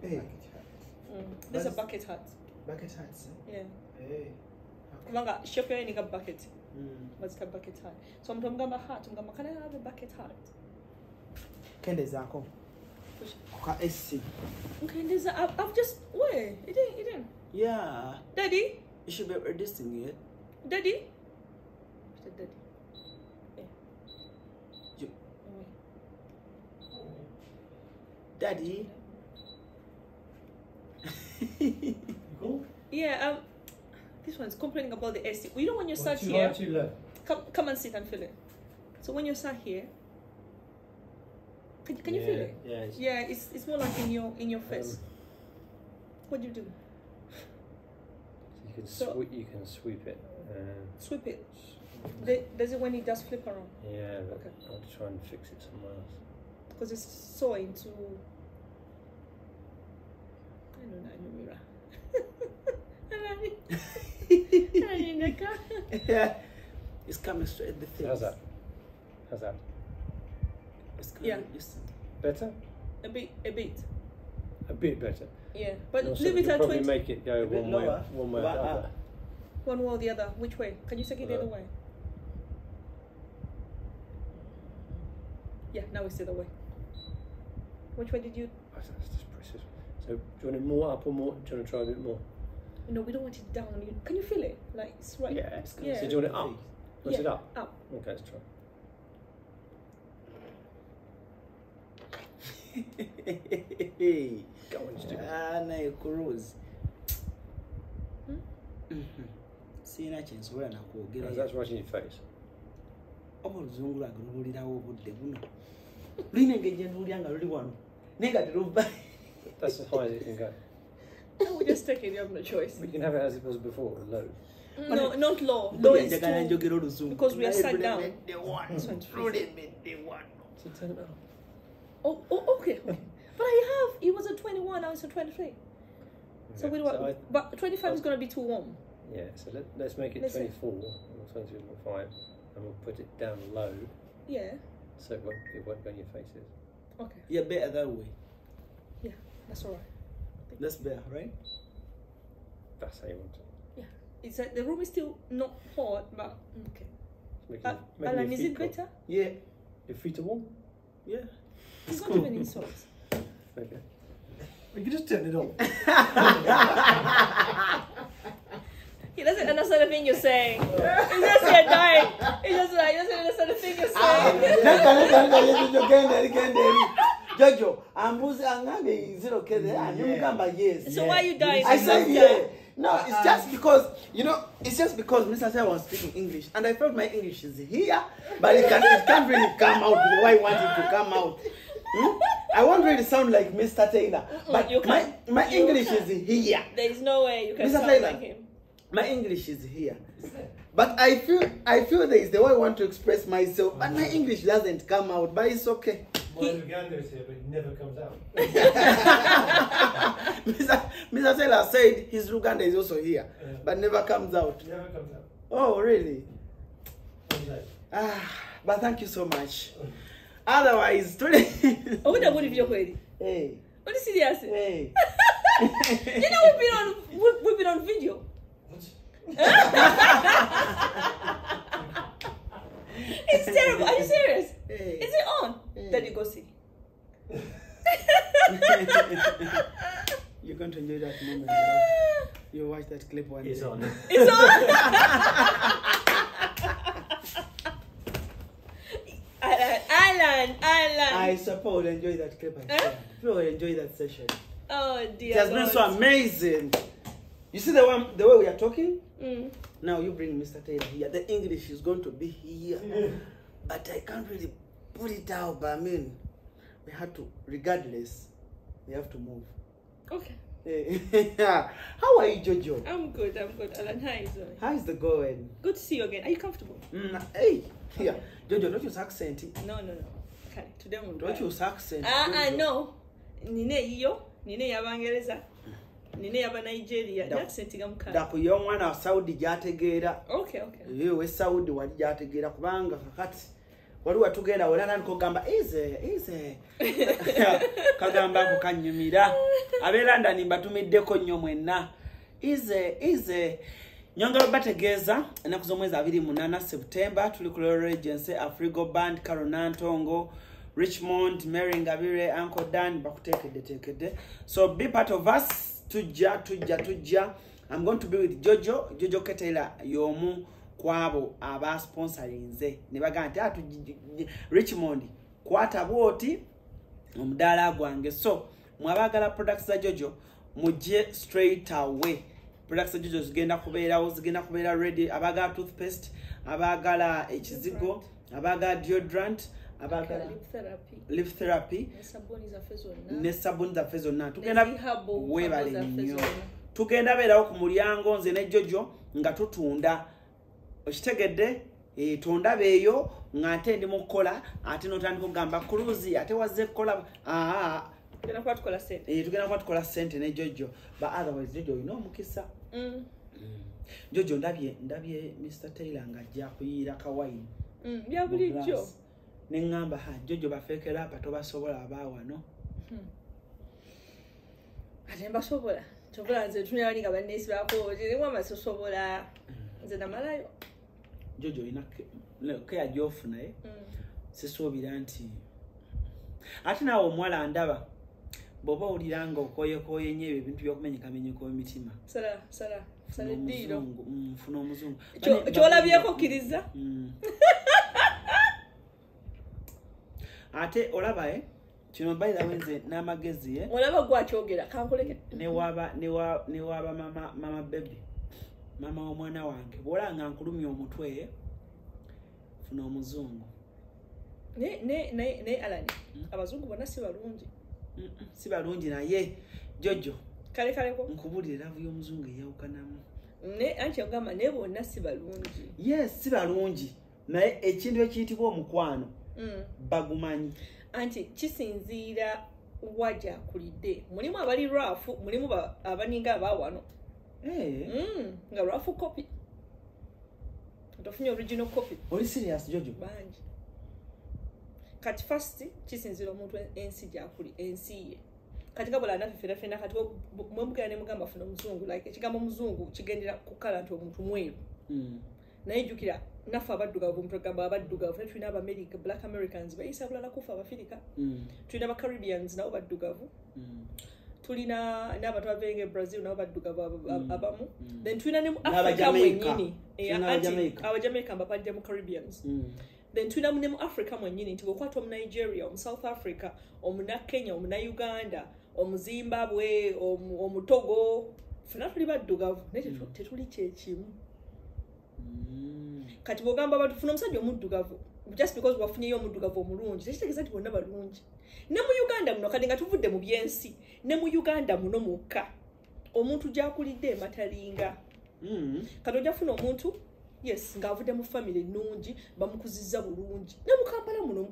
Hey. There's a bucket hat. Bucket hats. Yeah. Hey. Manga chef yo ni bucket. What's the bucket hat? So I'm talking about hat. I'm can I have a bucket hat? Kende zako. Kwa SC. Okay, there's I've just wait. It didn't. Yeah. Daddy? You should be reducing it. Daddy? Daddy. Yeah. You. Daddy. Cool. Yeah, this one's complaining about the AC. You know when you sat here, come and sit and feel it. So when you sat here, can you feel it? Yeah. It's more like in your face. What do you do? You can sweep it. Sweep it. Does it when it does flip around? Yeah, but Okay. I'll try and fix it somewhere else. Because it's so into. I don't know, mirror. Yeah. It's coming straight at the face. How's that? How's that? It's coming. Listen. Better? A bit. A bit better. Yeah, but Also, leave you it at probably 20. make it go bit one lower. way or the other. One way or the other. Which way? Can you take it the other way? Yeah, now it's the other way. Which way did you? That's just precious. So do you want it more up or more? Do you want to try a bit more? No, we don't want it down. Can you feel it? Like it's right. Yeah. Yeah. So do you want it up? What's it up? Up. Okay, let's try. Go on, just do it. Na cruise. Sina chensola na kwogera. That's right in your face. Omuluzungu lagululirawo obudde buno. Lina ngeje ndulyanga luli wano. Nega diruba. That's as high as it can go. No, we just take it. You have no choice. We can have it as it was before, low. No, not low. Low is too. Because we are sat down. The one. This one's The one. So turn it up. Oh, okay. But I have. It was a 21. Now it's a 23. So we do. But 25 is going to be too warm. Yeah. So let's make it 24 or 22.5, and we'll put it down low. Yeah. So it won't go in your faces. Okay. Yeah, better that way. Yeah, that's all right. That's better, right? That's how you want it. Yeah. It's the room is still not hot, but okay. Making Alan, your is feet it cold. better? Yeah. Your feet are warm? Yeah. It's not even insults. Okay. You can just turn it on. He doesn't understand the thing you're saying. He just you're dying. He doesn't understand the thing you're saying. Jojo, ambuzi angange is it okay there? And you remember yes. So why are you dying? I said yeah. No, it's just because Mr. Say was speaking English, and I felt my English is here, but it can't really come out the way I want it to come out. I won't really sound like Mr. Taylor, but my English is here. There is no way you can Mr. sound Taylor, like him. my English is here. But I feel there is the way I want to express myself, but my English doesn't come out, but it's okay. My Luganda is here, but it never comes out. Mr. Taylor said his Luganda is also here, but never comes out. It never comes out. Oh, really? But thank you so much. Otherwise, today. Oh, what about if you're ready? Hey. What is serious? Hey. You know we've been on video. It's terrible. Are you serious? Hey. Is it on? Hey. Then you go see. You're going to enjoy that moment. You watch that clip one It's day. on. It's on. Alan. I suppose enjoy that clip. People will enjoy that session. Oh dear. It has been so amazing. You see the way we are talking? Now you bring Mr. Taylor here. The English is going to be here. But I can't really put it out. But I mean, we have to, regardless, we have to move. Okay. How are you, Jojo? I'm good. Alan, how is it? How is the going? Good to see you again. Are you comfortable? Hey, yeah. Jojo, don't use accent. No. Okay. Today we'll Don't use accent. No. Nine yabangereza. Nine yaba Nigeria. Accent gamuka. Dakuyo mwana Saudi jategeera. Okay. Yewe Saudi wali jategeera kubanga kakati waliwo tugenda wala nani kugamba ize kagamba ko kanyumira abera ndani mbatumiddeko nnyo mwenna ize nyonga bategeeza enaku z'omwezi 28 September tuli ku Royal Regency Afrigo Band Karonantongo Richmond Mary Ngabire Uncle Dan bakutekedde so be part of us tujja I'm going to be with Jojo Ketela yomu kwabo aba sponsorinze ne bagamba ati Richmond kwata bwoti omudala gwange so mwabagala products za Jojo mujje straight away products za Jojo zigenda kubeera ready abagala toothpaste abagala ekizigo abagala deodorant abagala lip therapy ne sabuni za fezonna tugenda webale nnyo tugenda beerawo ku mulyango nze ne Jojo nga tutunda okitegedde tonda beeyo ngate ndi mukola ate notandika kugamba cruise ate wazze kola tugenda kwa tukola sente ne Jojo but otherwise Jojo mukisa Jojo ndabye Mr. Taylor ngajja kuyira kawaii bya bulijjo nengamba Jojo bafekera apa tobasobola abawano ate mbasobola chokola nze tunyalinga banesi bako zirimo amasosobola nze namalayo Jojo ina ke ajofu naye sisuubira nti ate nawo omwala ndaba boba oliranga okoye nnyo ebintu by'okumenyekamenyeka emitima sala diro mfuna omuzungu kyolabyeko kiriza ate olaba kino by the way nze n'amagezi olaba gwakyogera kankoleke ne waba mama baby mama omwana wange bwolanga nkulumya omutwe funa omuzungu ne alani abazungu bonna si balungi naye Jojo kaleko nkubulira love y'omuzungu eyawukanamu anti ogamba ne bonna si balungi yes si balungi naye ekintu ekiyitibwa omukwano bagumanyi anti kisinziira wajja kulidde mulimu abali rafu mulimu abaninga abawano nga rafu copy tofunye original copy oli serious Jojo banji kati first kisinziira omuntu ensi gyakuli ensi ye kati kabula nafe fena kati mwemugana ne mugamba funa omuzungu like ekigambo omuzungu kigendera ku kala nti omuntu mweru naye jukira nafe abaddugavu omuntu agamba abaddugavu ne tulina America black Americans bayisa bulala kufa Abafirika tulina aba Caribbeans nabo baddugavu tulina n'abantu abavenge Brazil nabo baddugavu abamu then tulina ne mu Africa mwenyini aba Jamaica mbapajja mu Caribbeans then tulina ne mu Africa mwenyini nti bwokwata omu Nigeria omu South Africa omu na Kenya omu na Uganda omu Zimbabwe omu Togo fena tuli baddugavu naye tetuli kyekimu kati bwogamba abantu funa omusajja omuddugavu just because wafunyeyo omuddugavu omulungi tekitegeeza nti bonna balungi ne mu Uganda muno kati nga tuvudde mu byensi ne mu Uganda muno mukka omuntu gyakulidde ematalinga kati ojja funa omuntu yes ng'avudde mu family ennungi bamukuzizza bulungi ne mu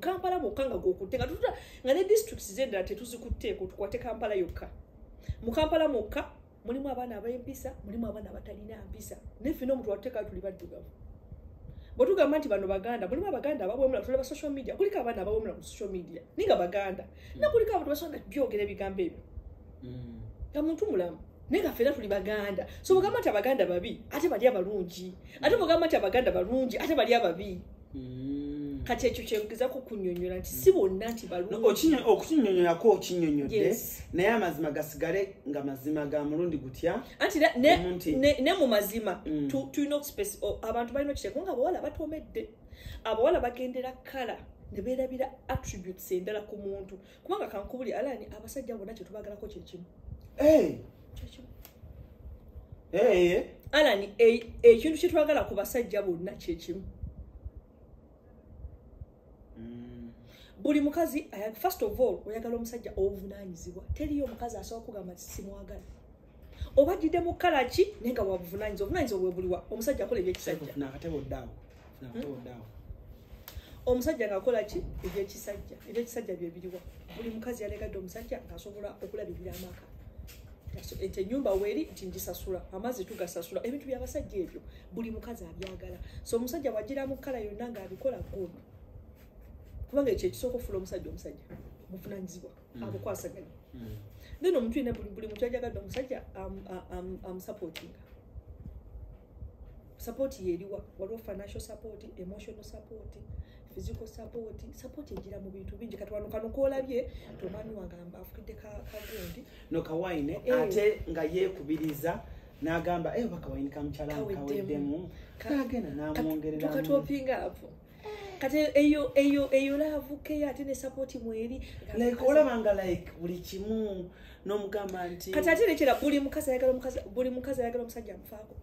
Kampala mwokka nga gw'okutte nga tututa nga ne districts z'endala tetuzikutteeko tukwate Kampala yokka mu Kampala mwokka mulimu abaana ab'empisa mulimu abaana abatalina mpisa neffe omuntu watteeka tuli baddugavu bwe tugamba nti bano baganda mulimu abaganda ababwemula tulaba social media kuliko abaana ababwemula ku social media ninga baganda nakuliko abantu basonga byogera ebigambo ebyo nga muntu mulamu naye nga ffena tuli baganda so bwegamba nti abaganda babi ate bali abalungi ate bwegamba nti abaganda balungi ate bali ababi kati ekyo kyengezaku kunnyonnyola nti si bonna nti balungi okukinyonnyolako okinyonnyodde naye amazima gasigale nga mazima ga mulundi gutya anti ne mu mazima tulina abantu balina okiteeko nga abawala batomedde abawala bagendera kala ne beerabira attributes endala ku muntu kubanga kankubuli alani abasajja bonna kye tubagalako kyekimu alani ekintu kye twagala ku basajja bonna kyekimu buli mukazi first of all oyagala omusajja obuvunaanyizibwa teriyo omukazi asobola kugamba nti simwagala obajjidde mu kala ki naye nga wabuvunaanyizibwa obuvunaanyizibwa bwe buliwa omusajja akola ebyekisajja omusajja ng'akola ki ebyekisajja bye biriwa buli mukazi yalegadde omusajja ng'asobola okulabirira amaka nti ennyumba weeri nti ngisasula amazzi tugasasula ebintu by'abasajja ebyo buli mukazi abyagala so omusajja wajjira mu kala yonna ng'abikola good kubanga ekyo ekisooka ofula omusajja muvunanyizibwa abukwasaganya then omuntu yena buli muntu ajagadde omusajja amusupportinga support yeriwa waliwo financial support, emotional support, physical support ejira mu bintu bingi kati wano kano koolabye tomani wagamba afukidde kagundi no kawaine ate nga yeekubiriza n'agamba bakawaine kamukyala kaweddemu kagenda n'amwongerera tukatopinga apo kati eyo laavuke ate ne support mweri like olabanga like buli kimu n'omugamba nti kati ate nekera buli mukazi ayagala omusajja amufaako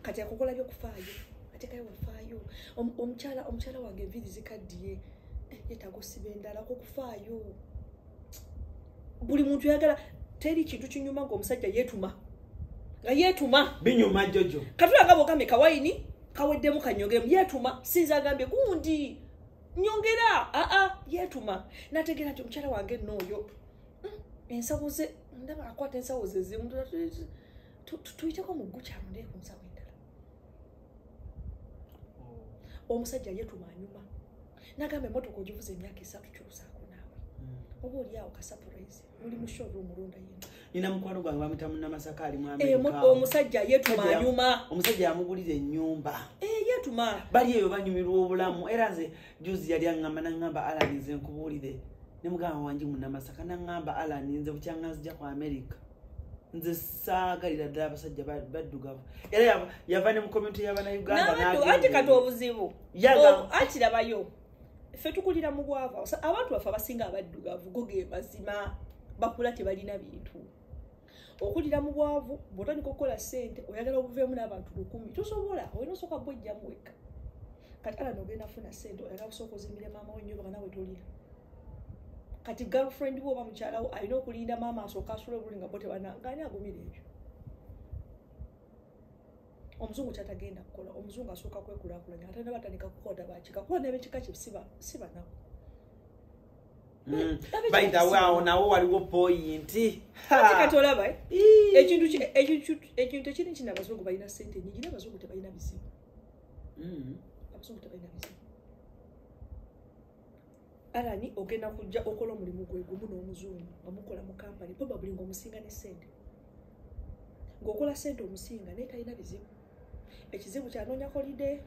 kati akukola byokufaayo ate kayo wafaayo omukyala wange enviiri zikaddiye yetaaga osiba endala kokufaayo buli muntu yagala teri kintu kinyuma ng'omusajja yeetuma binyuma jojo katulanga bogambe kawaini kaweddemu kanyongeremu yeetuma sinza agambye gundi nyongera yeetuma nategeera nti omukyala wange n'oyo ensawo ze ndaba akwata ensawo ze zimu tuyiteko mu ggukyamu naye ku nsawo endala omusajja yeetuma anyuma nagamba emmotoka ogivuza emyaka 3 kyusaako naawe oba oli awo kasapuraizi muli mu showroom mulonda yenda nina mukwano gwange bamuyita munnamasaka ali mu omusajja yeetuma anyuma omusajja yamugulira ennyumba yeetuma bali eyo banyumirwa obulamu era nze juzi yali aŋŋamba naŋŋamba Alan nze nkubuulire ne mugamba wange munnamasaka naŋŋamba Alan nze bukyanganzija ku America nze saagalira ddala abasajja baddugavu era yava ne mu community y'Abannayuganda ate kati obuzibu akirabayo ffe tukulira mu bwavu abantu baffe abasinga abaddugavu go ge mazima bakula tebalina bintu okulira mu bwavu bw'otandika okukola ssente oyagala obuveemu n'abantu 10 tosobola olina osooka bwejjamu wekka kati ala n'ogenda funa ssente oyagala kusooka ozimbire maama wo ennyumba nga nawe tolina kati girlfriend wo oba mukyalawo alina okulinda maama asooka asula obulungi nga bo tebanangani agumira ebyo omuzungu kyatagenda kukola omuzungu asooka kwekulaakulanya ate nabatandika kukoda bakika kuba n'ebekika kye siba nabo by the way awo nawo waliwo point kati olaba ekintu ekiri nti n'abazungu balina ssente nyingi n'abazungu tebalina bizibu abazungu tebalina bizibu Alani ogenda kujja okola omulimu gwe gumu n'omuzungu nga mukola mu kampani probably ng'omusinga ne ssente ng'okola ssente omusinga naye talina bizibu ekizibu kyanoonya holiday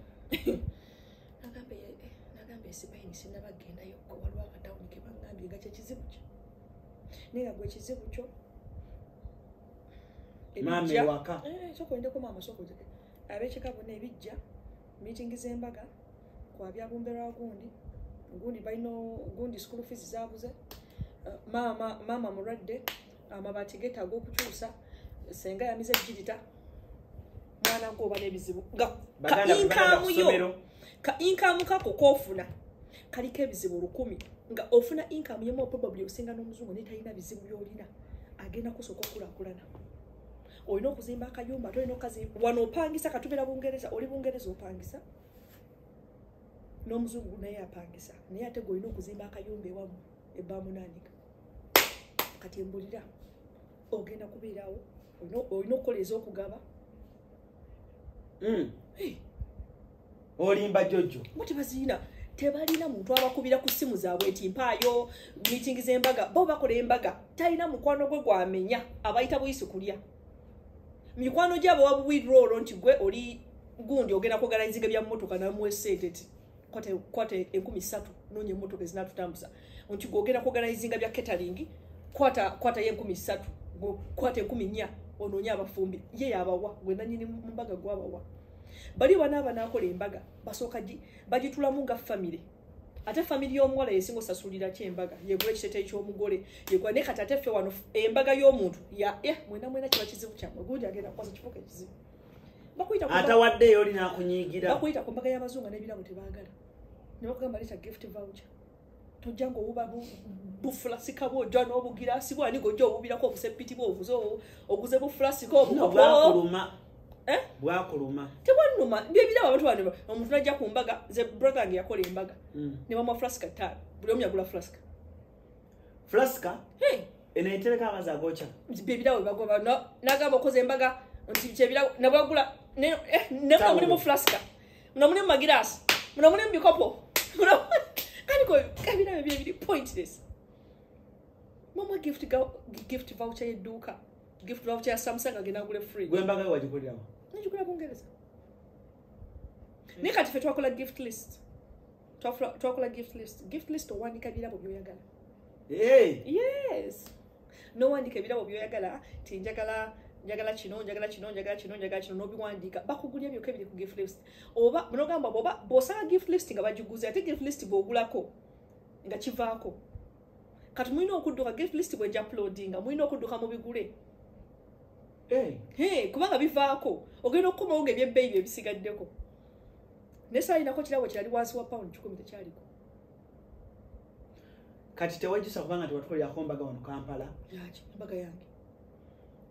nagambe Spain sinnabagendayo waliwo akatawuni ke bagambye nga kyekizibu kyo naye nga gwe ekizibu kyo maame waka sokoendeko maama sokoje ab'ekika bonna ebijja meeting z'embaga kwabyabumberwa gundi balina gundi school fees zaabuze maama mulwadde amabaati getaaga okukyusa senga yamize ejjirita mwana ng'oba n'ebizibu ka income kako koofuna kaliko ebizibu 1000 nga ofuna income yemu probably osinga n'omuzungu naye talina bizibu by'olina agenda kusooka okulaakulana olina okuzimba akayumba ate olina okazimba wano opangisa katubera Bungereza oli Bungereza opangisa n'omuzungu naye apangisa naye ate golina okuzimba akayumba ewamu ebbamunaanika kati embulira ogenda kubeerawo olina okukola ez'okugaba olimba jojo tebalina muntu abakubira ku ssimu zaabwe nti mpaayo meeting z'embaga bo bakola embaga talina mukwano gwe gwamenya abayita buyisi kulya mikwano gyabo wabuwidroolo nti gwe oli gundi ogenda kuorganizinga bya mmotoka namuwe ssente ti kwate 13 noonya emmotoka ezinatutambuza nti gwogenda kuorganizinga bya catering kwata ye 13 kwata 14 onoonya abafumbi ye yabawa gwe nanyini mu mbaga gwabawa bali banaaba nakola embaga basooka bagitulamu nga family ate family y'omuwala yesinga osasulira kyembaga yegula ekitete ky'omugole yegula ne kati ate ffe wano embaga y'omuntu mwena kiba kizibu kyammwe gundi agenda kukoza kifuka ekizibu atawaddeyo olina akunyiigira bakuyita ku mbaga y'abazungu n'ebirabo tebaagala ne bakugamba leeta gift voucher tojja ng'obuba bufulasika bwojja n'obugiraasi bwani ng'ojja obubirako obusepiti bwovuze oguze bufulasika obukopo bwakuluma tebwanuma byebiraba abantu bano omuntu najja ku mbaga ze brother yange yakola embaga ne bamwa flaska 5 buli omu yagula flaska eneetereka amazzi agokya byebirabo bagoba nagamba okoze embaga nti kyebirabo nabwagula ne mulimu flaska mulimu magiraasi mulimu bikopo Kaniko kabira bibiri pointless. Mama gift voucher eduka. Gift voucher ya Samsung agenda gule free. Gwembaga wajikolerawo. Nijukula Bungereza. Nekati fe twakola gift list. Twakola gift list. Gift list owandika birabo byoyagala. Hey. Yes. No wandika birabo byoyagala. Tinjagala chino nobiwandika bakugulya byokka biri ku gift list. Oba mnogamba bosanga gift list nga bagiguze ate gift list bogulako nga kivaako. Kati mulina okudduka gift list bwe uploadinga mulina okudduka mu bigule. Kubanga bivaako ogenda okukomawo ng'ebyebbeeyi bye bisigaddeko. Nesaalinako kirabo kirali wansi wa pound 10 tekyaliko. Kati tewajjusa kubanga tewatukolerako mbaga wano Kampala. Yaki mbaga yange.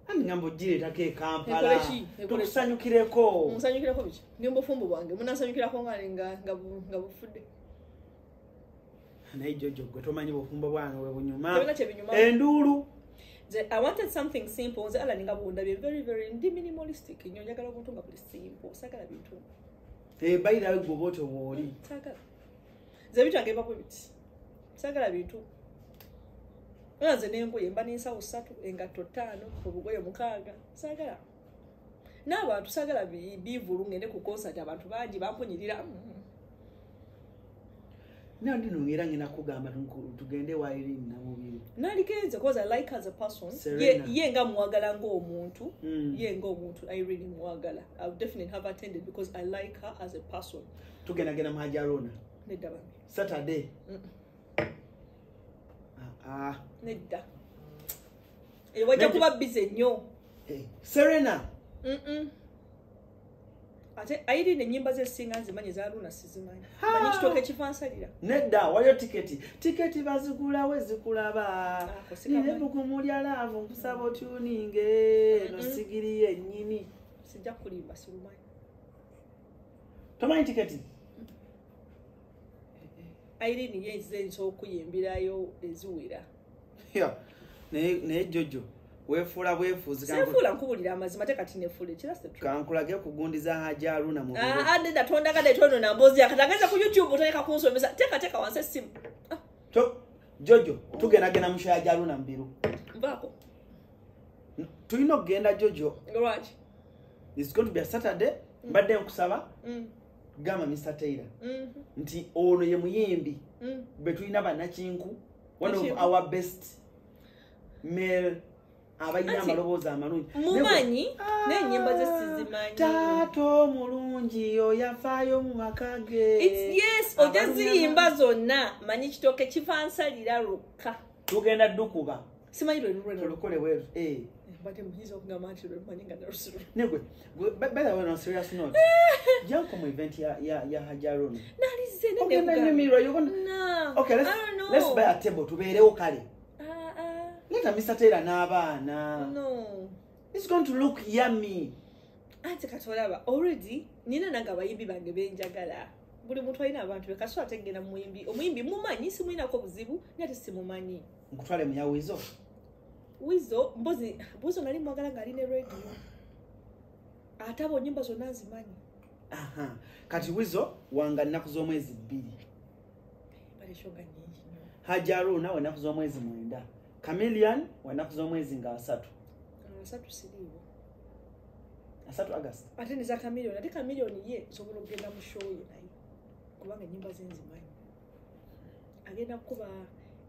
Ani ngambo gireetako e Kampala. Tukusanyukireko. Musanyukireko biki? Ndi mbufumbo bwange munansanyukirako nga bufudde. Naye Jojo gwe tomanyi bufumbo bwange bwe bunyuma. Tebina kye binyuma. Endulu. I wanted something simple. Nze ala ninga bunda be very minimalistic. Nnyo njagala omuntu nga buli simple. Sagala bintu. Bayirawe gwoboto woli. Sagala. Nze bitu ange bako biti. Sagala bintu. Nze n'engoye mba n'ensawo 3 engatto 5 obugoye 6. Sagala. N'abantu sagala bivulu ngende ku concert abantu bangi bamponyirira. Now didn't hear ngina kugamba tugende wa Irene na mubiri. Nalikenze because I like her as a person. Ye nga mwagala ng'omuntu. Ye nga omuntu Irene mwagala. I would definitely have attended because I like her as a person. Tugenda Majarona. Nedda bambi. Saturday. Nedda. Wajja kuba busy nnyo. Serena. Ate Irene ennyimba ze singa nzimanyi za Luna sizimanyi. Manyi kitooke kifansalira. Nedda waliyo tiketi bazigula we zikulaba. Nire bukumulya laavu nkusaba otuninge no sigiri yennyini. Sijja kulimba sirumanyi. Tomanyi tiketi? Irene yenze nsokuyimbirayo eziwera. Naye Jojo wefuula bwefuuzi sefuula nkubulira amazima tekati nefule kirase tu kankulage kugundiza haja Aruna mu biro ande datonda kade tono na mbozi yakatagaza ku YouTube oteka kunsomesa teka wanse simu to Jojo tugenagena mushaja Aruna mbiru mbako tulino genda Jojo right it's going to be a Saturday mbadde nkusaba gama Mr. Taylor nti ono ye muyimbi betulina banakinku one of our best male abayina amaloboozi amalungi mumanyi n'ennyimba ze sizimanyi tato mulungi oyafaayo mu makage yes ojaziyimba zonna manyi kitooke kifansalira lukka tugenda ddukuba simanyi lwe tulukole bweru bate muhizo kugamba nti lwe manyi nga narusulu negwe by the way on a serious note janko mu event ya Hajaruna nalize nende okay na nyumiro you gonna no okay let's buy a table tubeerewo kale Let Mr. Taylor n'abaana. No. It's going to look yummy. Ate katolaba already nina nanga bayimbi bange benjagala. Buli muntu alina abantu be kaswa ategena muyimbi. Omuyimbi mumanyi simuyina ko buzibu nyate simumanyi. Nkutwale muya Wizo. Wizo mbozi nali mwagala nga aline radio. Atabo nyimba zonna zimanyi. Aha. Kati Wizo wanga nnaku z'omwezi 2. Bale shonga nyingi nnyo. Hajaruna wa nnaku z'omwezi 9. Chameleon wanaku z'omwezi nga 3. 3 siriwo. 3 August. Ate niza Chameleon, ate Chameleon ye sobola okugenda mu show ye naye. Kubanga ennyimba ze nzimanyi. Agenda kuba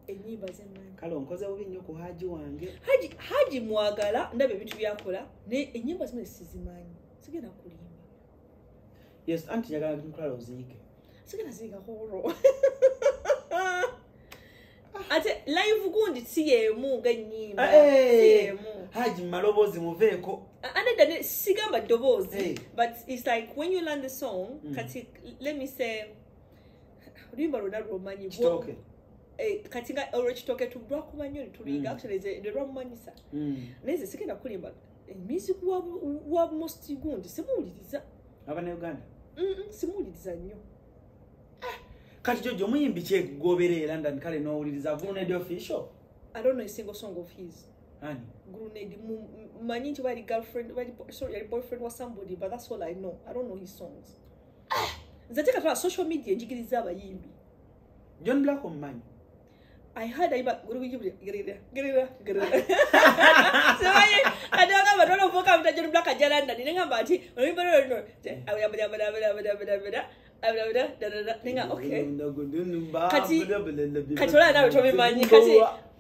ennyimba ze mmanyi. Kale onkoze bubi nnyo ku Haji wange. Haji mwagala ndabe ebintu byakola ne ennyimba zimwe sizimanyi. Sigenda kulimba. Yes, anti njagala nkwala oziike. Sigenda ziika horo. Ate live gundi siyemu ng'ennyimba siyemu Haji malobozi muveeko ande sigamba dobozi but it's like when you learn the song kati let me say rimba lona romanyi kitoke kati nga already kitoke tudwa kumanyo tuliga actually the romanyisa neze sikenda kulimba music wa most gundi simuuliriza abana Uganda simuuliriza nnyo Kati Jojo muyimbi kye goberera London kale n'owuliriza Grenade official. I don't know a single song of his. Ani? Grenade manyi nti wali girlfriend wali boyfriend was somebody but that's all I know. I don't know his songs. Zateka twa social media njigiriza abayimbi. John Black omumanyi? I heard about gerira. So I don't know what of come to John Black Ajalanda, didn't have about it. Okay. Katola na utomi manyi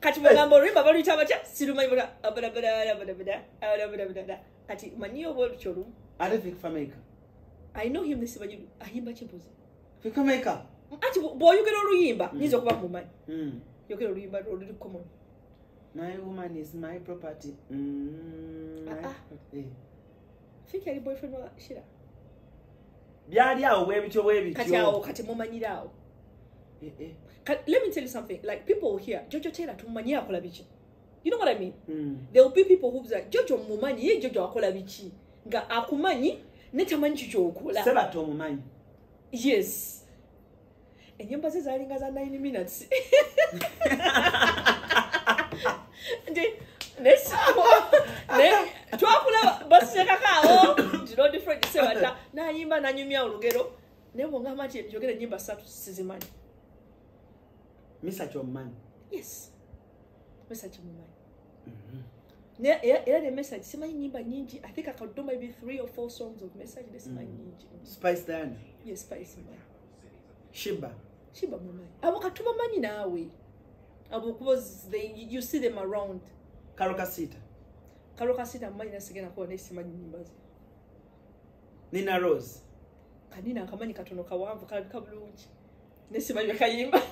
kati mugambo rimba balu chabacha siluma ibura kati manyo bolu cholu. I don't think Fameka. I know him this way. Ahimba chimbuzi. Fameka. Ati boy you get oluyimba nizo kuba mumanyi. You get oluyimba olu common. My woman is my property. Think your boyfriend wa shira. Byali awo webicho kati mumanyirawo. Let me tell you something. Like people here, Jojo Taylor tumanyi akola biki. You know what I mean? There will be people who say Jojo mumanyi ye Jojo akola biki. Nga akumanyi netamanyi chicho okola. Seba to mumanyi. Yes. Enyimba ze zalinga za 9 minutes. Twakula baseka kawo ndino different seba na nyimba na nyumya olugero nebo ngama ti njogera nyimba 3 sizimanyi. Misa chomanyi. Yes. Misa chomanyi. The message simanyi nyimba nyingi. I think I could do maybe 3 or 4 songs of message this simanyi nyingi. Spice Diana. Yes, Spice man. Shiba mumanyi. Abo katuma manyi nawe. Abo because you see them around. Karokasita mumanyi nasigena ko nesimanyi nyimba ze. Nina Rose. Kanina akamanyi katono kawanvu kalabika bulungi. Nesimanyi kayimba.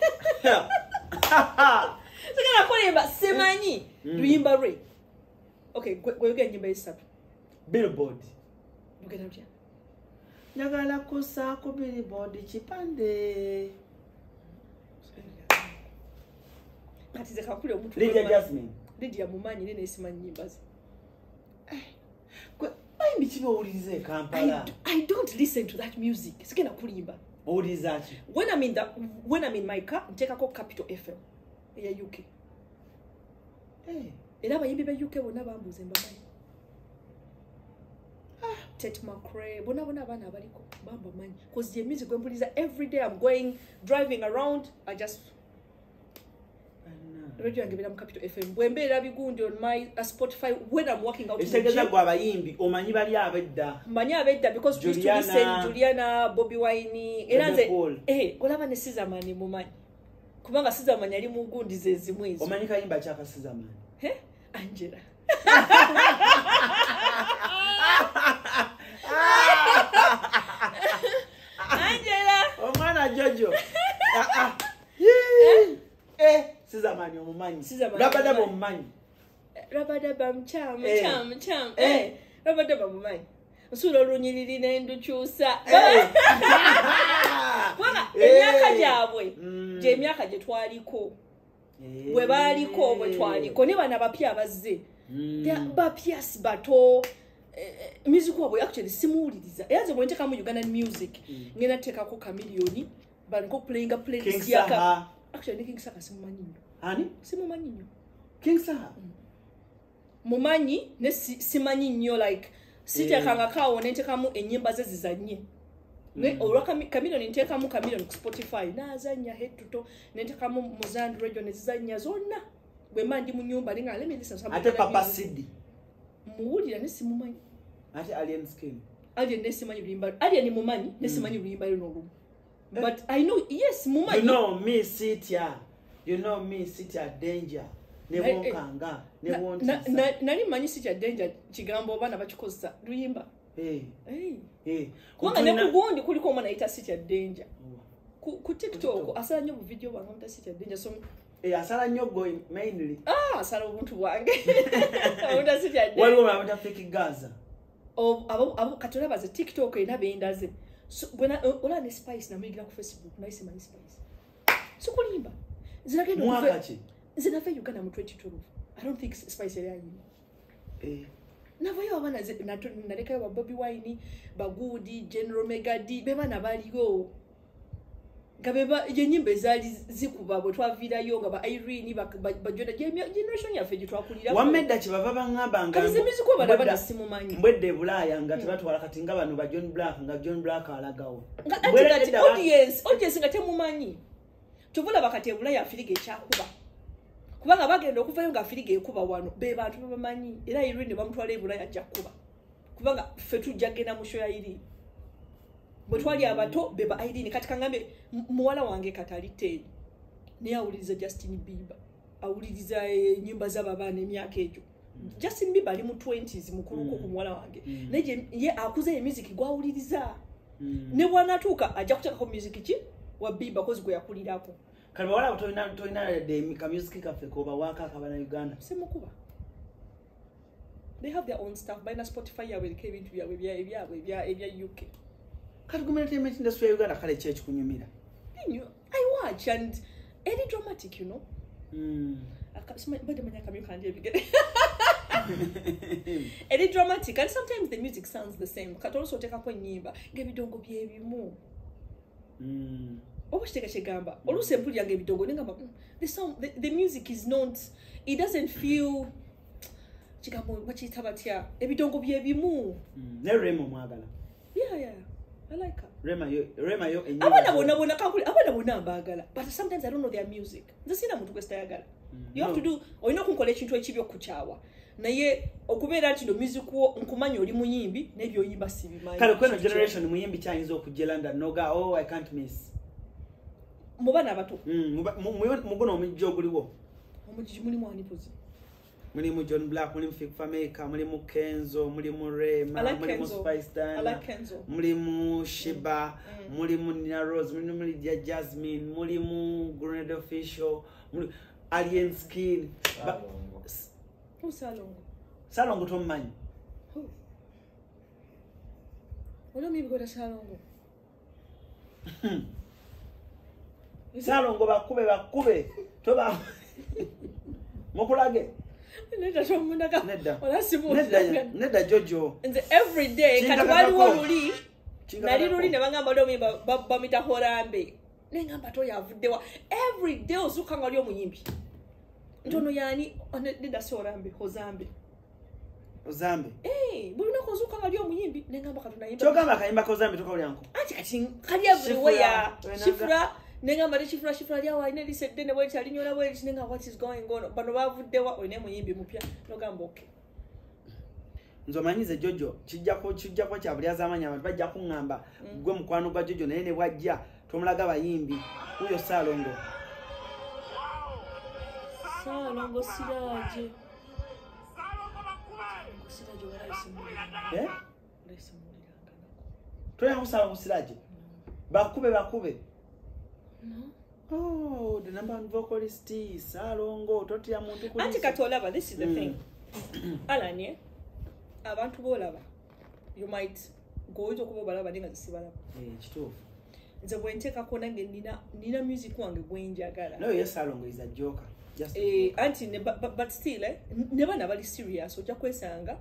Sigena ko yimba simanyi. Luyimba re. Okay, gwe nyimba isatu. Billboard. Mugenda mutya. Njagala kusa ku Billboard kipande. Kati zekakule omuntu. Lydia Jasmine. Lydia mumanyi nene simanyi nyimba ze. Why chibe owulirize Kampala? I don't listen to that music. Sigena kulimba. Owuliriza ki? When I'm in my car, ntekako Capital FM ya UK. Era abayimbi ba UK bonna bambuze mbamanyi. Tet McRae, bona abana abaliko bamba manyi. Because the music when mpuliriza every day I'm going driving around, I just radio angebera mu Capital FM. Bwembeera bigundi on my Spotify when I'm working out. Esegeza gwa abayimbi omanyi bali abedda. Manyi abedda because we used to listen Juliana, Bobby Wine, eranze olaba ne Sizamani mumanyi. Kubanga Sizamani ali mu gundi ze zimwezo. Omanyi kayimba chaka Sizamani. Angela. Angela. Omwana Jojo. Sizamani omumanyi. Rabadaba omumanyi. Rabadaba mcham. Rabadaba omumanyi. Nsula olunyiriri n'endukyusa. Kubanga emyaka gyabwe gy'emyaka gye twaliko. Bwe baaliko bwe twaliko ne bana bapya abazze. Bapya si bato. Music wabwe actually simuwuliriza. Eyanze bwe ntekamu Ugandan music. Ngenda tekako Chameleone. Banko playinga playlist yaka. Actually King Saha simumanyi. Ani? Simumanyi nnyo. King Saha? Mumanyi ne simanyi nnyo like sitekanga kawo nentekamu ennyimba ze zizanye. Ne olwa Chameleone ntekamu Chameleone ku Spotify nazanya head to toe nentekamu Muzandu radio ne zizanya zonna. Bwe mandi mu nyumba linga let me listen some. Ate Papa Sidi. Muwulira ne simumanyi. Ate Alien Skin. Alien ne simanyi luyimba. Alien ni mumanyi ne simanyi luyimba yo n'olumu. But I know yes mumanyi. You know me Sitya. You know me Sitya danger. Nebokanga. Nebonti. Nali manyi Sitya danger kigambo bana bakikozesa luyimba. Kubanga ne kugundi kuliko omwana ayita Sitya danger. Ku TikTok asala nnyo bu video bwange muta Sitya danger so asala nnyo go mainly. Asala obuntu bwange. Muta Sitya danger. Waliwo abamuta fake Gaza. Abo katola baze TikTok ina bendaze. So when ola ne Spice na migira ku Facebook na isema ni Spice. So kulimba. Zinagenda mwaka ki? Zinafa Uganda mu 2012. I don't think Spice yali ayini. Navayo abana naleka ba Bobby Wine, Bagudi, General Megadi, beba nabaliyo. Gabeba yenyimbe zali zikuba bwe twavirayo nga ba Irene ba Joda generation yafe gye twakulira. Wamedda kibava bangamba nga. Kasi miziko bana bana simumanyi. Mbwedde Bulaya nga tebatwala kati nga bano ba John Black nga John Black alagawo. Nga audience nga temumanyi. Kyovula bakatebula ya firiga ekyakuba. Kubanga bagenda okuvayo nga firiga ekuba wano be bantu bamanyi era Irene ne bamutwala ebula yajja kuba. Kubanga ffe tujja genda mu show ya Irene. Bwe twali abato beba Irene kati kangambe muwala wange katali teni. Naye awuliriza Justin Bieber. Awuliriza nyimba z'abaana emyaka egyo. Justin Bieber ali mu 20s mukuluko ku muwala wange. Naye ye akuze music gwawuliriza. Ne bwanatuuka ajja kuteekako music ki wa Bieber kozi gwe yakulirako. Kale bawala toyina de ka music cafe ko bawaka akabana Uganda. Semukuba. They have their own stuff. By na Spotify ya will came into ebya UK. Kale government industry ya Uganda kale church kunyumira. I watch and any dramatic, you know. Any dramatic and sometimes the music sounds the same. Kat also take up nyimba ngebidongo byebimu. Obushiteka chegamba. Oluse mpuli yange bidongo ngamba the music is not, it doesn't feel chigamba bachitabatya ebidongo byebimu. Ne Remo mwagala. Yeah. I like her. Rema yo abana bona kankuli abana bona mbagala, but sometimes I don't know their music. Nze sina muntu kwesta yagala. You have to do oyina kunkola ekintu ekibyo kuchawa. Naye okubeera nti ndo music wo nkumanya oli muyimbi nebyo oyimba sibimanyi. Kale kweno generation muyimbi kyayinza okujjelanda noga I can't miss. Mubana abato. Mugono omujjo guliwo. Omujji mulimu anipozi. Mulimu John Black, mulimu Fik Fameka, mulimu Kenzo, mulimu Rema, mulimu Spice Diana, mulimu Shiba, mulimu Nina Rose, mulimu Lydia Jasmine, mulimu Grenade Official, Alien Skin. Who's Salongo? Salongo tomumanyi. Who? Wala mi bigoda Salongo. Salongo bakube. Toba. Mokulage. Neda Jojo. And every day katwali woluli nali luli ne bangamba do mimba bamita horambe nengamba to yavuddewa every day osukanga lyo muyimbi ntono yani neda sorambe hozambe bulina ko osukanga lyo muyimbi nengamba katuna yimba chogamba kayimba kozambe tokalyanko ati kati kali everywhere shifra nengamba de shifra lya wa ine lisedde ne bwe chali nyola bwe chinenga what is going on bano bavuddewa oyine muyimbi mupya nogamba okay. Nzomanyize Jojo kijjako kya buli azamanya abantu bajja kungamba gwe mukwano gwa Jojo naye ne bwajja tomulaga bayimbi huyo Salongo Siraje toya Salongo Siraje bakube oh the number one vocalist Salongo totya muntu kuli anti katolaba. This is the thing Alanye abantu bolaba you might go into kuba balaba ninga zisibalaba kituufu nze bwenteka ko nange nina music wange bwenjagala. No, yes, Salongo is a joker. Just anti but still never bali serious ojja kwesanga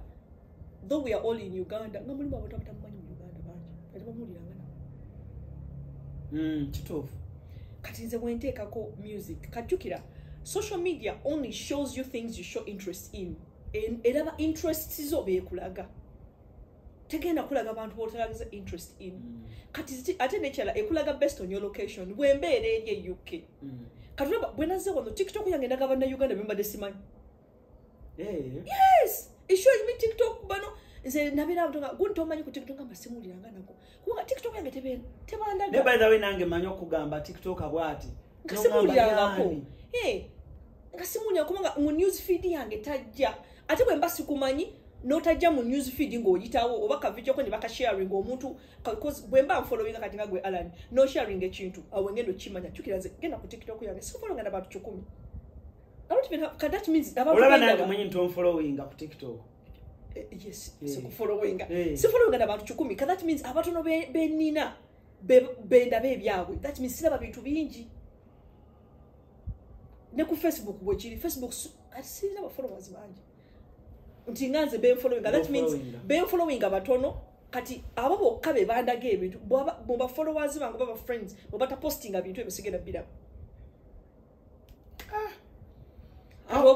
though we are all in Uganda nga mulimu abantu abatamanyi mu Uganda bangi ate bamuliranga nabo kituufu kati nze bwenteka ko music kajjukira social media only shows you things you show interest in. Era interests zo bekulaga tegenda kulaga abantu botalagiza interest in kati ate nechala ekulaga based on your location bwembeere eri UK katulaba bwenaze wano TikTok yange ndagaba na Uganda bemba desimanyi yes it shows me TikTok bano nze nabira abantu guntomanyi ku TikTok ngamba simuliranga nako kuba TikTok yange tebandaga ne by the way nange manyo okugamba TikTok abwati ngasimuliranga ko ngasimunya kubanga mu news feed yange tajja ate bwe mbasi kumanyi notajja mu news feed ng'oyitawo oba kavidio ko ne baka sharing omuntu because bwe mba following kati nga gwe Alan no sharing ekintu awe ngendo kimanya chukiraze genda ku TikTok yange so follow ngana abantu 10 I don't even have that means abantu olaba nange mwenye nto following ku TikTok yes so ku following so follow ngana abantu 10 that means abantu no benina benda bebyabwe that means siraba bintu bingi ne ku Facebook bwe kiri Facebook asira ba followers bangi ntinganze be following that means be following abatono kati abo bokka be bandaga ebintu boba followers bango baba friends boba ta posting ebintu ebisigenda bila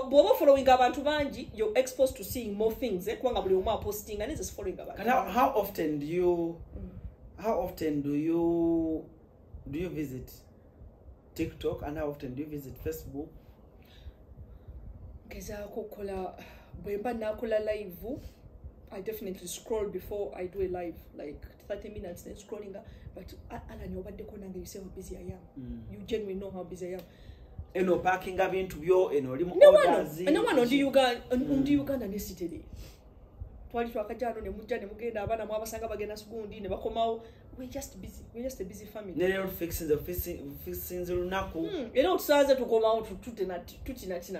boba following abantu bangi you're exposed to seeing more things kwanga buli omu posting and is following abantu. How often do you visit TikTok, and how often do you visit Facebook? Gezaako kola bwemba nakola live. I definitely scroll before I do a live, like 30 minutes then scrolling. But Alan, you say how busy I am. You genuinely know how busy I am. Eno parking ebintu byo eno oli mu orders. No one on the Uganda necessity. Twali twakajano ne mujja ne mugenda abana mu abasanga bagenda sugundi ne bakomawo. We're just busy. We're just a busy family. Never fixing the lunaku. You know, says to come out tutina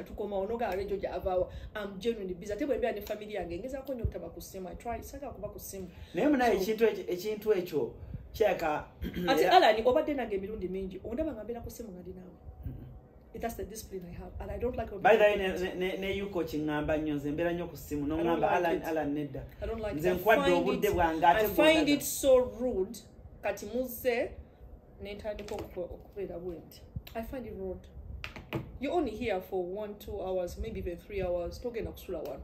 to come out. No ga rejo ja avawa. I'm genuinely busy. Ate bwe ne family yange ngeza ko nyokta bakusema. I try saka kuba kusema. Neme na ekintu ekyo kyaka. Ati ala ni obadde nange mirundi mingi. Ondaba ngambira kusema ngadi nawe. That's the discipline I have, and I don't like. By the way, ne you coaching ngamba nnyo nze mbera nnyo ku simu no ngamba ala nedda. I don't like. Nze nkwadde obudde bwange ate I find it so rude. Kati muze n'entandika okubeera bwenti. I find it rude. You're only here for 1-2 hours, maybe even 3 hours. Togenda kusula wano.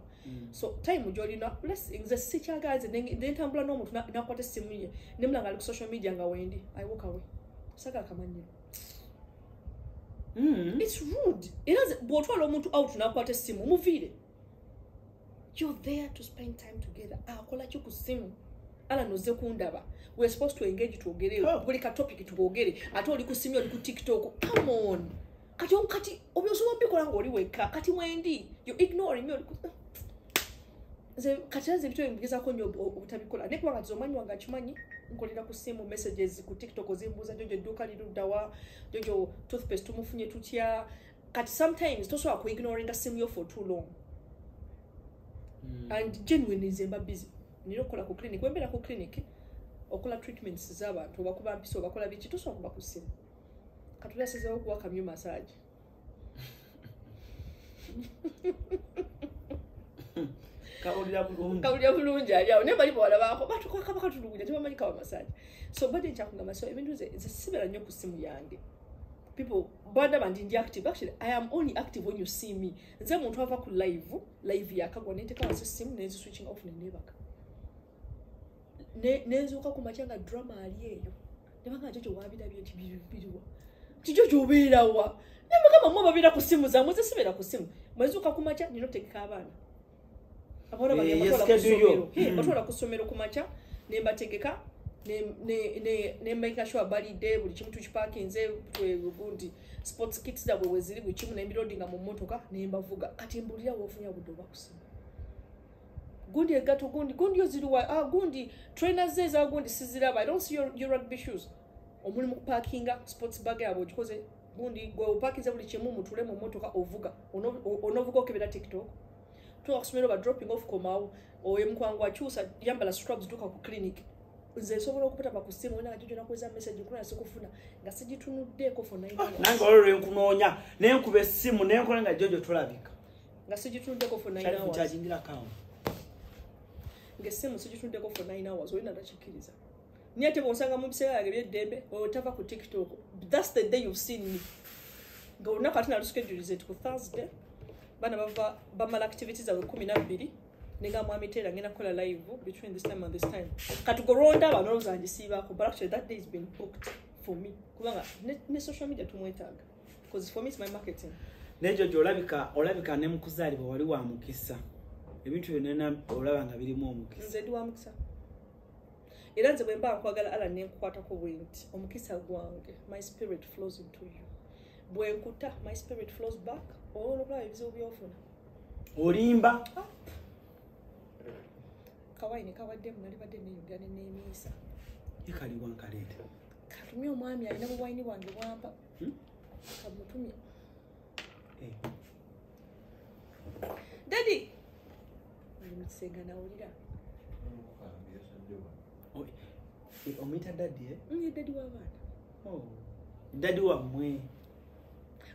So time ujolina blessings the sicha guys and then tambula no muntu nakwata simu ye. Nemulanga ali ku social media nga wendi. I walk away. Saka kamanyi. It's rude. It has botwala omuntu out nakwata simu muvile. You're there to spend time together. Akola kyo ku simu. Ala noze kundaba. We're supposed to engage to ogere. Buli ka topic to ogere. Ate oli ku simu oli ku TikTok. Come on. Kati obyoso wabikola ngoli weka. Kati wendi. You ignoring me. Ze kataze bitu ngeza ko nyo obutabikola. Ne kwa kazomanyi wanga chimanyi nkolera ku simu messages ku TikTok zimbuza jojo duka lirudawa jojo toothpaste tumufunye tutya. Kati sometimes toso ako ignoring a simu yo for too long. And genuinely zemba busy. Nino kola ku clinic. Wembera ku clinic. Okola treatments z'abantu bakuba mpiso bakola biki toso akuba ku simu. Katula sezeho kuwa kamyo massage. Kawulira bulungi ali awo ne bali bawala baako batukwaka bakatulugunya tebamanyi kawa massage. So bade nkyakugamba so ebintu ze sibera nnyo ku simu yange. People bada bandi active. Actually I am only active when you see me. Nze muntu ava ku live yakagwa nenteka wasi simu nezi switching off nebaka. Nezuka ku machanga drama ali eyo. Nebanga jojo wabida byeti biruwa. Tijojo obeerawa. Nebanga mama babira ku simu za mweze sibera ku simu. Mwezuka ku macha nino tekika abana. Abora bagenda batwala ku somero ku macha nemba tegeka ne make sure bali day buli kimu tukipakinze twebundi sports kits da bwe ziri buli kimu nembi loadinga mu motoka nemba vuga kati mbulira wofunya budoba kusima gundi egato gundi yoziriwa gundi trainers zeza gundi siziraba. I don't see your rugby shoes omuli mu parkinga sports bag yabo kikoze gundi go parkinze buli kimu mutule mu motoka ovuga onovuga okebera TikTok to akusomero ba dropping off komao oye mkwangu achusa yambala scrubs duka ku clinic nze sobola okupata pa kusimu na ajojo nakweza message kuna sikufuna ngasijitunudde ko for 9 hours nange olwe nkunonya nenkube essimu nenkola nga jojo tulabika ngasijitunudde ko for 9 hours chargingira kawo ngesimu sijitunudde ko for 9 hours oyina ndachikiriza niate bonsanga mu bisera yage byedembe otava ku TikTok. That's the day you've seen me go na katina schedule it ku Thursday bana bava bamala activities awe 12 ninga mwamitera ngena kola live between this time and this time katugoronda abantu ozandisiba ko but actually that day has been booked for me kubanga ne social media tumwetaga because for me it's my marketing. Nejo olabika ne mukuzali bwe wali wa mukisa ebintu byonna olabanga birimu omukisa nze ndi wa mukisa era nze bwe mba nkwagala ala ne nkwata ko bwenti omukisa gwange my spirit flows into you bwe nkuta my spirit flows back all over ebizo byofuna olimba kawaine kawadde munali badde neyogane n'emisa ekali wankalete katumye omwami alina buwaini bwange bwampa kamutumye Daddy mutsenga nawulira omuyita daddy daddy w'abaana daddy wammwe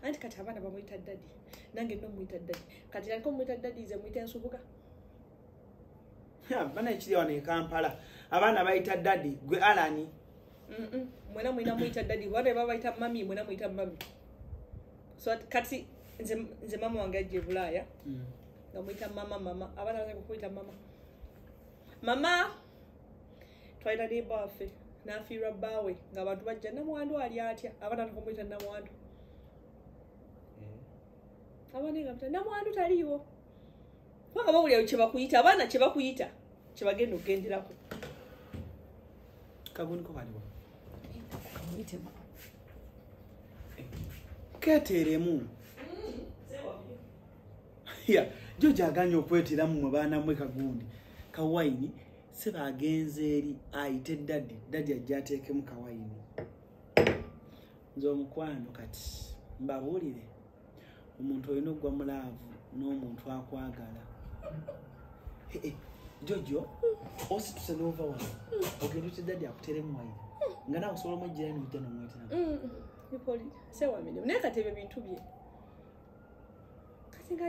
anti kati abaana bamuyita daddy nange no muyita daddy kati aliko muyita daddy ze muyita ensubuka bana ekiri wano e Kampala abaana bayita daddy gwe Alani mwena mwina muyita daddy wane baba bayita mami mwena muyita mami so kati nze mama wange ajje Bulaya nga muyita mama abaana baze kuyita mama twalina ne bafe nafiirwa baawe nga abantu bajja namwandu ali atya abaana nakumuyita namwandu abanenga mta namwandu taliwo kwanga bawulira kye bakuyita abaana kye bakuyita kye bagenda okugenderako Kaguni ko baliwo kamuyitemu keteremu ya George aganye okweteramu mu baana mwe Kagundi kawaini se bagenze eri ayite daddy ajja ateekemu kawaini nzo mukwano kati mbabulire omuntu oyina ogwa mulaavu n'omuntu akwagala Jojo osituse n'ova wano ogenda oti daddy akuteremu waini nga nawe osobola omwejjira n'ojja n'omweteramu Nipoli sewa mine naye katebe bintu bye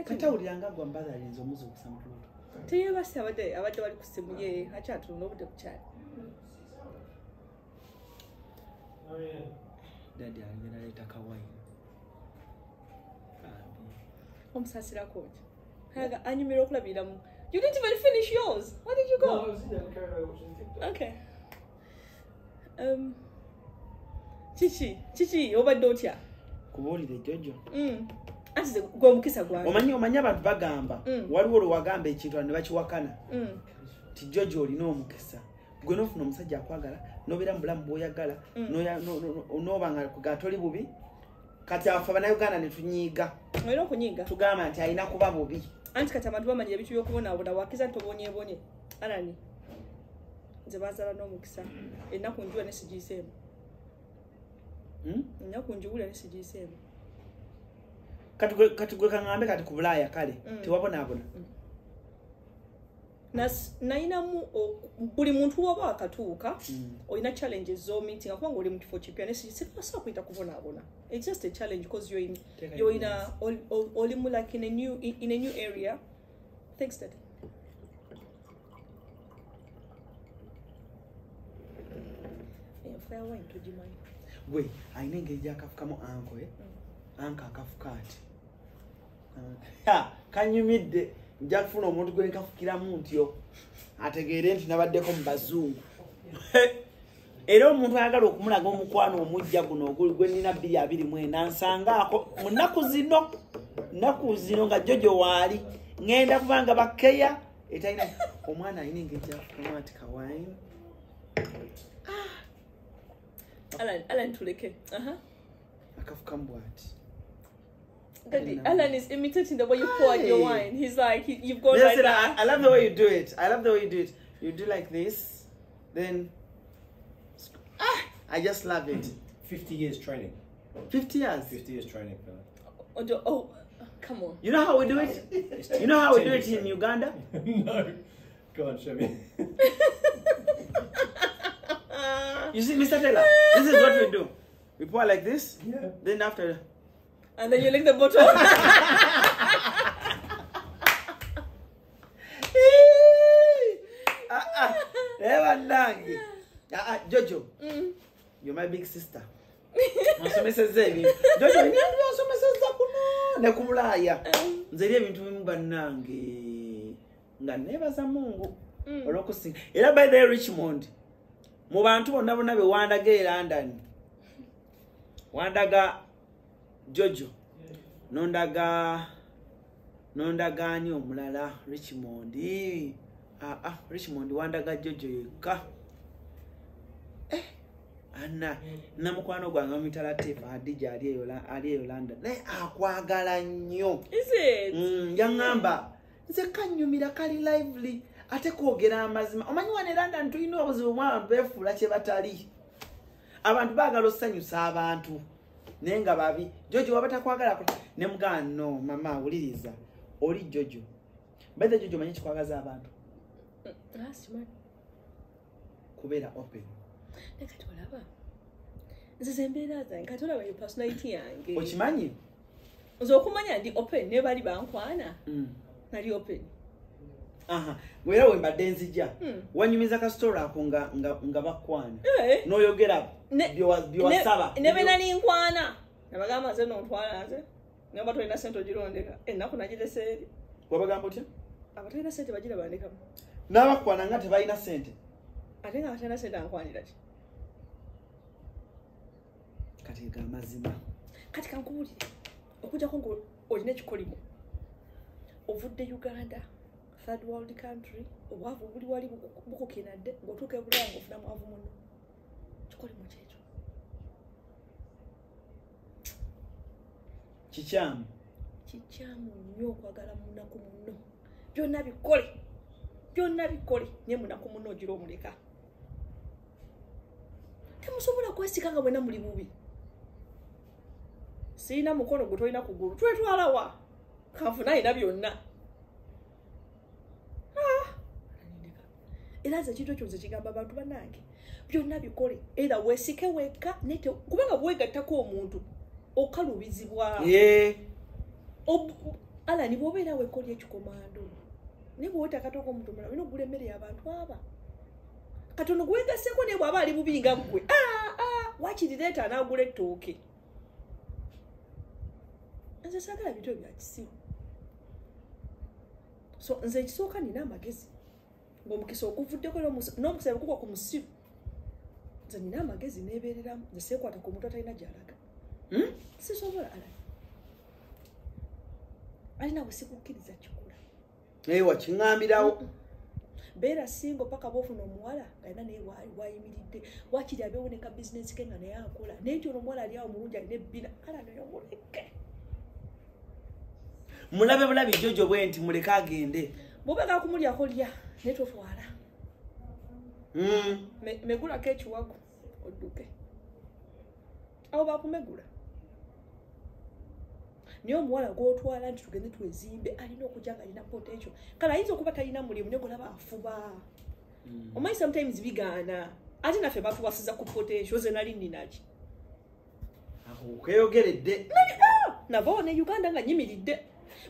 katawuliranga gwa mbaza alinza omuzi okusamutuluto teyebase abadde bali ku ssimu ye akyatuluna obudde bukyali daddy alingena leeta kawaini omusasirako ki anyumira okulabiramu. You didn't even finish yours. Where did you go? No, I was in there carried away watching TikTok. Okay. Chichi, obadde otya? Kubuulire Jojo. Ati gwe mukisa gwange. Omanyi abantu bagamba waliwo lwe wagamba ekintu ne bakiwakana. Ti Jojo olina omukisa. Gwe n'ofuna omusajja akwagala n'obeera mu bulamu bw'oyagala n'obanga gatoli bubi kati afa bannayuganda ne tunyiiga. Olina okunyiiga? Tugamba nti alina kuba bubi. Anti kati abantu bamanyi ebintu by'okubonaabona wakiza nti obonyeebonye. Alani nze bazaala n'omukisa ennaku njuwa ne sigiyiseemu. Ennaku njuwula ne sigiyiseemu. Kati gwe kaŋŋambe kati ku Bulaaya kale tewabonaabona. Nayinamu buli muntu woba akatuuka olina challenges z'omeeting kubanga oli mu kifo kipya ne sisobola kuyita kubonaabona. It's just a challenge because you're in a like in a new area. Thanks, Dad. Fair wine to Jimmy. Wait, I need to get a uncle. Uncle Kafkati. Can you meet the Jack Funo want to go in Kafkiramuntio? Ategeere nti nabaddeko mu bazungu. Era omuntu ayagala okumulaga omukwano omujja guno gwe nina 224 nsangaako mu nnaku zino nga Jojo waali ngenda kubanga bakeya etalina omwana alina engeri ati kawaini. Alan tuleke. Akafukamu bw'ati. Daddy, Alan is imitating the way you pour your wine. He's like, you've gone right now. I love the way you do it. You do like this, then I just love it. 50 years training. 50 years? 50 years training for that. Oh, come on. You know how we do it? You know how we do it in Uganda? No. Go on, show me. You see, Mr. Taylor, this is what we do. We pour like this, then after... And then you lick the bottle. Jojo, you're my big sister. Jojo, ne kubulaya nzeri ebintu bimu bannange nga nebaza Mungu olw'okusinga era by the Richmond mu bantu bonna bonna be wandaga e London wandaga Jojo nondaga ani omulala Richmond Richmond wandaga Jojo yekka Anna namukwano gwange mitala tefa Hadija ali eyo London naye akwagala nnyo. Is it? Yangamba nze kanyumira kali lively ate kwogera amazima omanyi wane London tulina obuzibu bw'abantu beefuula kye batali abantu baagala osanyusa abantu naye nga babi. Jojo wabatakwagala ne mugana no mama awuliriza oli Jojo bade Jojo manyi kikwagaza abantu kubeera open. Nekatolaba. Nze mbeera zange katolaba yo personality yange. Okimanyi? Nze okumanya ndi open ne bali bankwana. Nali open. Wera we mbadde nzija. Wanyumiza ka story ako nga bakwana. N'oyogera byowasaba. Ne be nali nkwana. Nabagamba nze n'ontwala nze. Ngamba tolina sente ogirondeka. Ennaku nagirese eri. Wabagamba otya? Abatolina sente bagira bandikamu. N'abakwana nga tebalina sente. Ate nga abatolina sente ankwanira ki? Kati ga mazima. Kati kankubulire. Okujja ko olina ekikolimo ovudde Uganda third world country obwavu buli wali bukukinadde ng'otuuka e Bulaya ng'ofuna mwavu muno kikolimo kyekyo kikyamu nnyo okwagala munaku muno byonna bikole naye munaku muno ogira omuleka temusobola kwesika nga bwena muli bubi sirina mukono gwe tolina kugulu twetwalawa kanfuna ayina byonna era nze kintu ekyo nze kigamba abantu bannange byonna bikole era weesike wekka kubanga bwegattako omuntu okalubizibwa alani bw'obeera weekoli ekikomando naye bw'otakatoko omuntu mulala olina okugula emmere y'abantu aba katono gwegasseko naye bw'aba ali bubi nga ggwe wakirireeta anaagula ettooke nze saagala bintu ebya kisiru so nze ekisooka nina amagezi ng'omukisa okuvuddeko n'omukisa bwekugwa ku musiru nze nina amagezi neebeereramu nze seekwata ku muntu atalina gy'alaga sisobola alina bwe sikukkiriza kikula wakiŋŋambirawo beera singo paka bwofuna omuwala ng'alina naye wayimiridde wakiri abeewo ne ka bizinesi ke nga naye akola naye nti ono omuwala ali awo mulungi alina ebbina ala naye omuleke mulabe bulabi jojo bwe nti muleke agende bw'obeera kumulyako lya naye totwala megulako ekiwago odduke awo bakumegula naye omuwala gw'otwala nti tugende twezimbe alina okujja nga alina potential kale ayinza okuba talina mulimu naye golaba afuba omanyi sometimes bigaana ate naffe batuwasiza ku potential ze nali ninaki okeyogeredde nava ne Uganda nga nyimiridde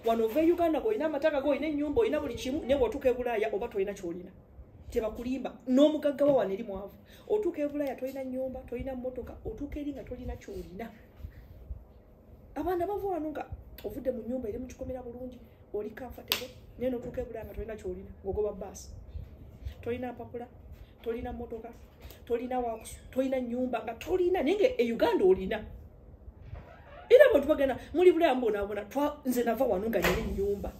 wano ova e Uganda ng'olina amataka g'olina ennyumba olina buli kimu naye bw'otuuka e Bulaaya oba tolina ky'olina tebakulimba n'omugagga wa wano eri mwavu otuuka e Bulaaya tolina nnyumba tolina mmotoka otuuka eri nga tolina ky'olina abaana bava wano nga ovudde mu nnyumba eri mu kikomera bulungi oli comfortable naye n'otuuka e Bulaaya nga tolina ky'olina ng'ogoba bbaasi tolina mpapula tolina mmotoka tolina waakusu tolina nnyumba nga tolina naye nga e Uganda olina era abantu bagenda muli Bulaaya mbonaabona nze nava wano nga nina ennyumba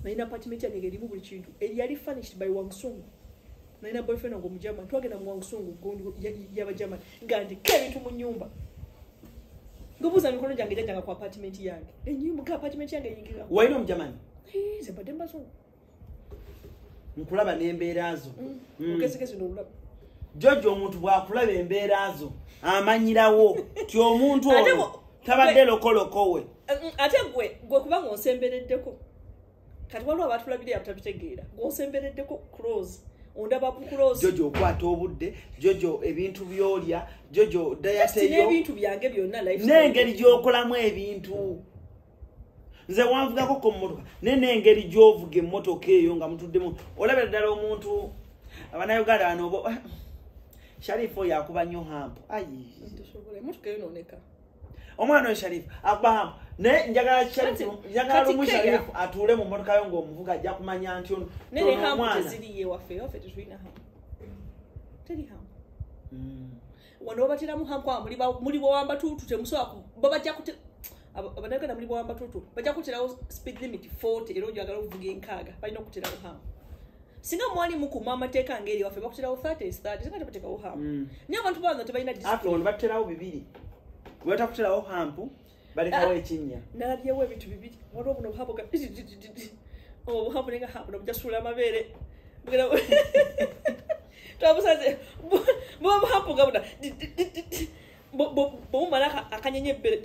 nalina apartment yange ng'erimu buli kintu eri yali furnished by Wangusungu nalina boyfriend wange omugerman twagenda mu Wangusungu gondi y'abagerman nga ndika ebintu mu nnyumba ngobuuza mikono gyange jajjanga ku apartment yange ennyumba ka apartment yange eyingira walina omugerman ze mbadde mbazungu nkulaba n'embeera zo ogezigezi n'olulaba jojo omuntu bw'akulaba embeera zo amanyirawo ti omuntu oyo tabadde lokoloko we ate gwe kubanga onsembereddeko kati waliwo abatulabire abatabitegeera ng'onsembereddeko close ondaba bu close jojo okwata obudde jojo ebintu by'olya jojo dayateyo n'ebintu byange byonna life n'engeri gy'okolamu ebintu nze wanvugako ko mmotoka n'engeri gy'ovuga emmotoka eyo nga mutuddemu olabira ddala omuntu abanayuganda bano obo Sharifu oyo akuba nnyo hampu emmotoka eyo nooneka omwana oyo Sharifu akuba hampu naye njagala lumu Sharifu atuule mu mmotoka yo ng'omuvuga ajja kumanya nti ono nene hampu teziri ewaffe tetulina hampu teri hampu wano babateramu hampu muli bawamba tuutu temusobola babajja abanaganda muli bawamba tuutu bajja kuterawo speed limit 40 era ojagala okuvuga enkaaga balina okuterawo hampu singa mwali mukuma amateeka ngeri waffe bakuterawo 30 singa tebateekawo hampu naye abantu baana tebalina discipline baterawo bibiri webatakuterawo hampu balekawo ekinnya nalabyewo ebintu bibiri waliwo buno obuhampu obuhampu nenga hampu nobujasuula amabeere twabusaze bobuhampu gabuna bwomumala akanyenye ebbere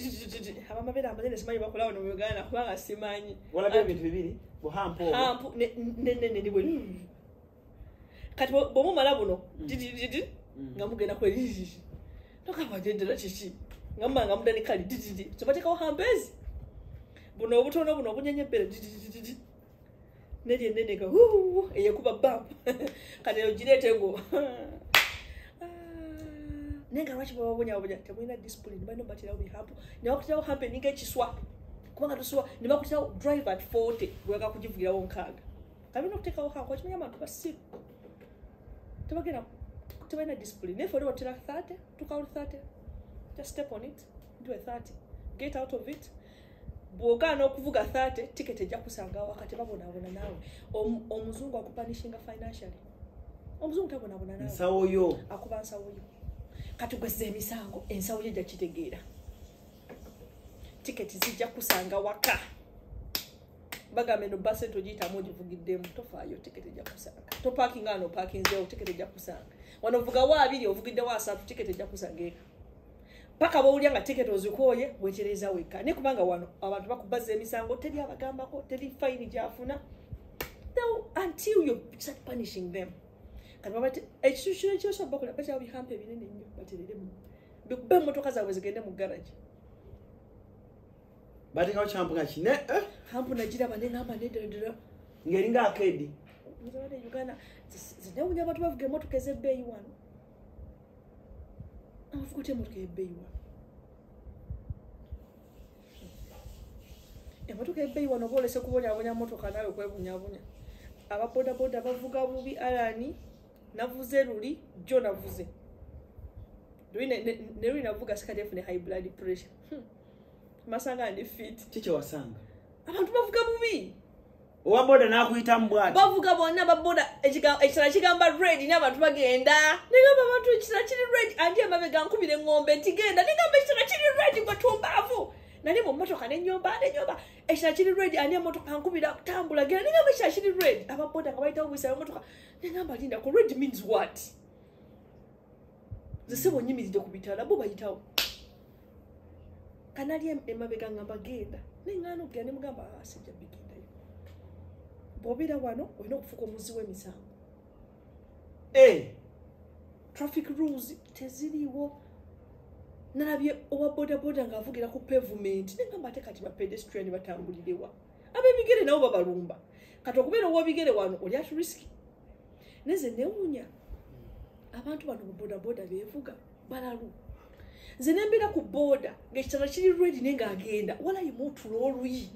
abamabeere amanene simanyi bakolawo mu Uganda kubanga simanyi walabye ebintu bibiri buhampu nenene ndibwe kati bwomumala buno nga mugenda kweri tokabajendera kiki ngamba nga mudani kali sobatekawo hampezi buno obutono buno obunyenye ebbere nerye nenega eyekuba bampu kati ogireete ngo nenga lwaki bababonya temulina discipline balina obaterawo bihampu nebakuterawo hampu eninga ekiswa kubanga tusoba nebakuterawo drive at 40 bwega kugivugirawo nkaaga kalina okuteekawo hampu wakimanya abantu basiru tebalina discipline naye foli watera 30 tukawo 30 just step on it do a 30 get out of it bw'ogaana okuvuga 30 ticket ejja kusanga wakati babonaabona naawe omuzungu akupanishinga financially omuzungu tabonaabona naawe nsawo yo akuba nsawo yo kati gwezza emisango ensawo yo ejja kitegeera ticket zijja kusanga waka bagamba eno basi togiyitamu ogivugiddemu tofaayo ticket ejja kusanga toparkinga ano parkinzeewo ticket ejja kusanga wano ovugawo 2 ovugiddewo 3 ticket ejja kusanga eka paka bawulya nga ticket ozikooye wekyereza weka ne kubanga wano abantu bakubazza emisango teri abagambako teri fine gyafuna until you start punishing them kati babate ekitu kyoso bakola bakyawo bihampa ebinene nnyo batereremu bikube emmotoka zaabwe zigende mu garage batekawo kyampu nga kine hampu nagiraba neŋamba nedadala ng'eringa akedi muzabade uganda zinewunya abantu bavuga emmotoka ez'ebbeeyi wano abavuga otya emmotoka ey'ebbeeyi wano emmotoka ey'ebbeeyi wano oba olese kubonyabonya mmotoka naawe kwebunyabonya ababodaboda bavuga bubi alani navuze luli jo navuze neruli navuga sikatefune high blood pressure masanga ndi fit kiki wasanga abantu bavuga bubi owa boda n'akuyitamu bwati bavuga bonna baboda ekitala kigamba red n'abantu bagenda negamba abantu ekitala kiri red andi emabega nkubira eŋŋombe nti genda negamba ekitala kiri red batumbaavu nali mu mmotoka nenyomba ekitala kiri red andi emmotoka nkubira kutambula genda negamba ekitala kiri red ababoda nga bayitawo bwisayo emmotoka negamba linda ku red means what zesebo nyimiridde ku bitala bo bayitawo kanali emabega ngamba genda neŋŋaana okugenda nemugamba sijja bigendayo bw'obeera wano olina okufuuka omuzi w'emisango traffic rules teziriiwo nalabye owa bodaboda ng'avugira ku pavement negamba ate kati bapedestrian batambulirewa ab'ebigere nabo babalumba kati okubeera ow'ebigere wano oli at riski neze newunya abantu bano mu bodaboda beevuga balalu nze nembeera ku booda ng'ekitala kiri redi naye ng'agenda walayimu otulo oluyi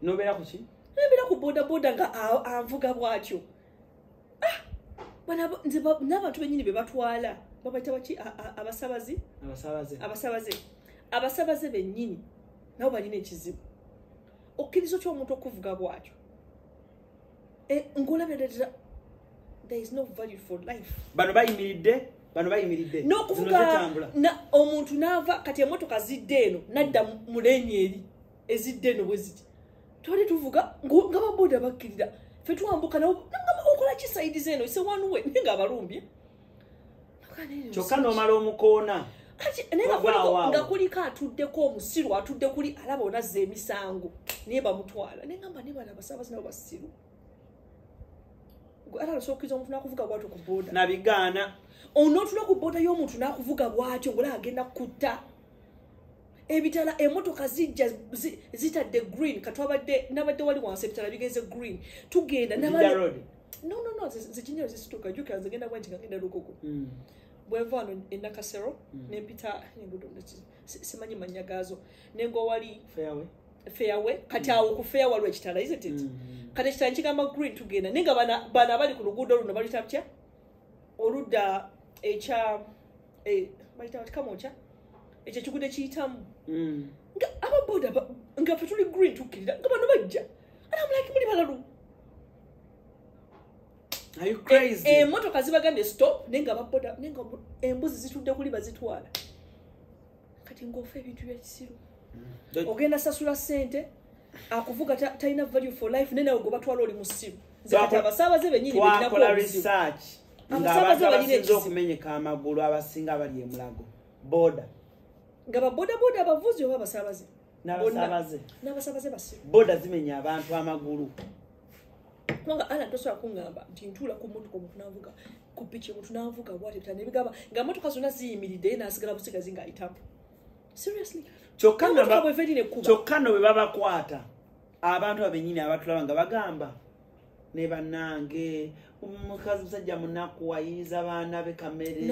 nobeera ku ki nembeera ku bodaboda nga anvuga bw'atyo n'abantu bennyini be batwala babayita baki abasabaze bennyini nabo balina ekizibu okkiriza otya omuntu okuvuga bw'atyo ng'olabira ddala there is no value for life bano bayimiridde n'okuvuga omuntu n'ava kati emmotoka zidde eno nadda mu leeni eri ezidde eno bwe ziti twali tuvuga nga baboda bakkirira ffe twambuka okola ki sayidi zeeno sewanuwe naye ng'abalumbye kyokka n'omala omukoona nga kuliko atuddeko omusiru atudde kuli alaba onazza emisango naye bamutwala naye ngamba ne bana abasaabazi nabo basiru ala lusookiza omuntu n'akuvuga bwatyo ku booda nabigaana onootula ku booda y'omuntu n'akuvuga bwatyo ng'ola agenda kutta ebitala emmotoka zijja zitadde green katwabadde nabadde wali wansi ebitala bigenze green tugenda no zikinyero zisituka jukira nzigenda bwanti nga ngenda lugogo bweva wano enakasero nempita engudo simanyi mannya gaazo nengo wali fairway kati awo ku fairway waliwo ekitala isn't it kati ekitala nkigamba green tugenda naye nga bana abali ku luguudo luno balita butya oludda ekya balita kamokya ekyo ekigudo ekiyitamu nga ababoda nga fe tuli green tukkirira nga bano bajja anamulaki muli balalu emmotoka zibagambye stop naye nga ababoda naye nga embuzi zitudde kuli bazitwala kati ng'ofa ebintu byekisiru ogenda sasula ssente akuvuga talina value for life naye nawe gwe batwala oli musiru nze kati abasaabaze bennyini twakola research ng'abantu abasinza okumenyeka amagulu abasinga bali emulago boda nga babodaboda abavuzi oba abasaabaze n'abasaabaze basiru boda zimenya abantu amagulu kubanga ana tosobola kuŋŋamba nti ntuula ku mmotoka omuntu n'avuga ku piki omuntu n'avuga bwati bitala nebigamba nga mmotoka zonna ziyimiridde ye n'asigala busigazi ng'ayitamu seriously kyokka no bwe babakwata abantu abennyini abatulaba nga bagamba ne bannange omukazi musajja munaku wayiriza abaana be kamere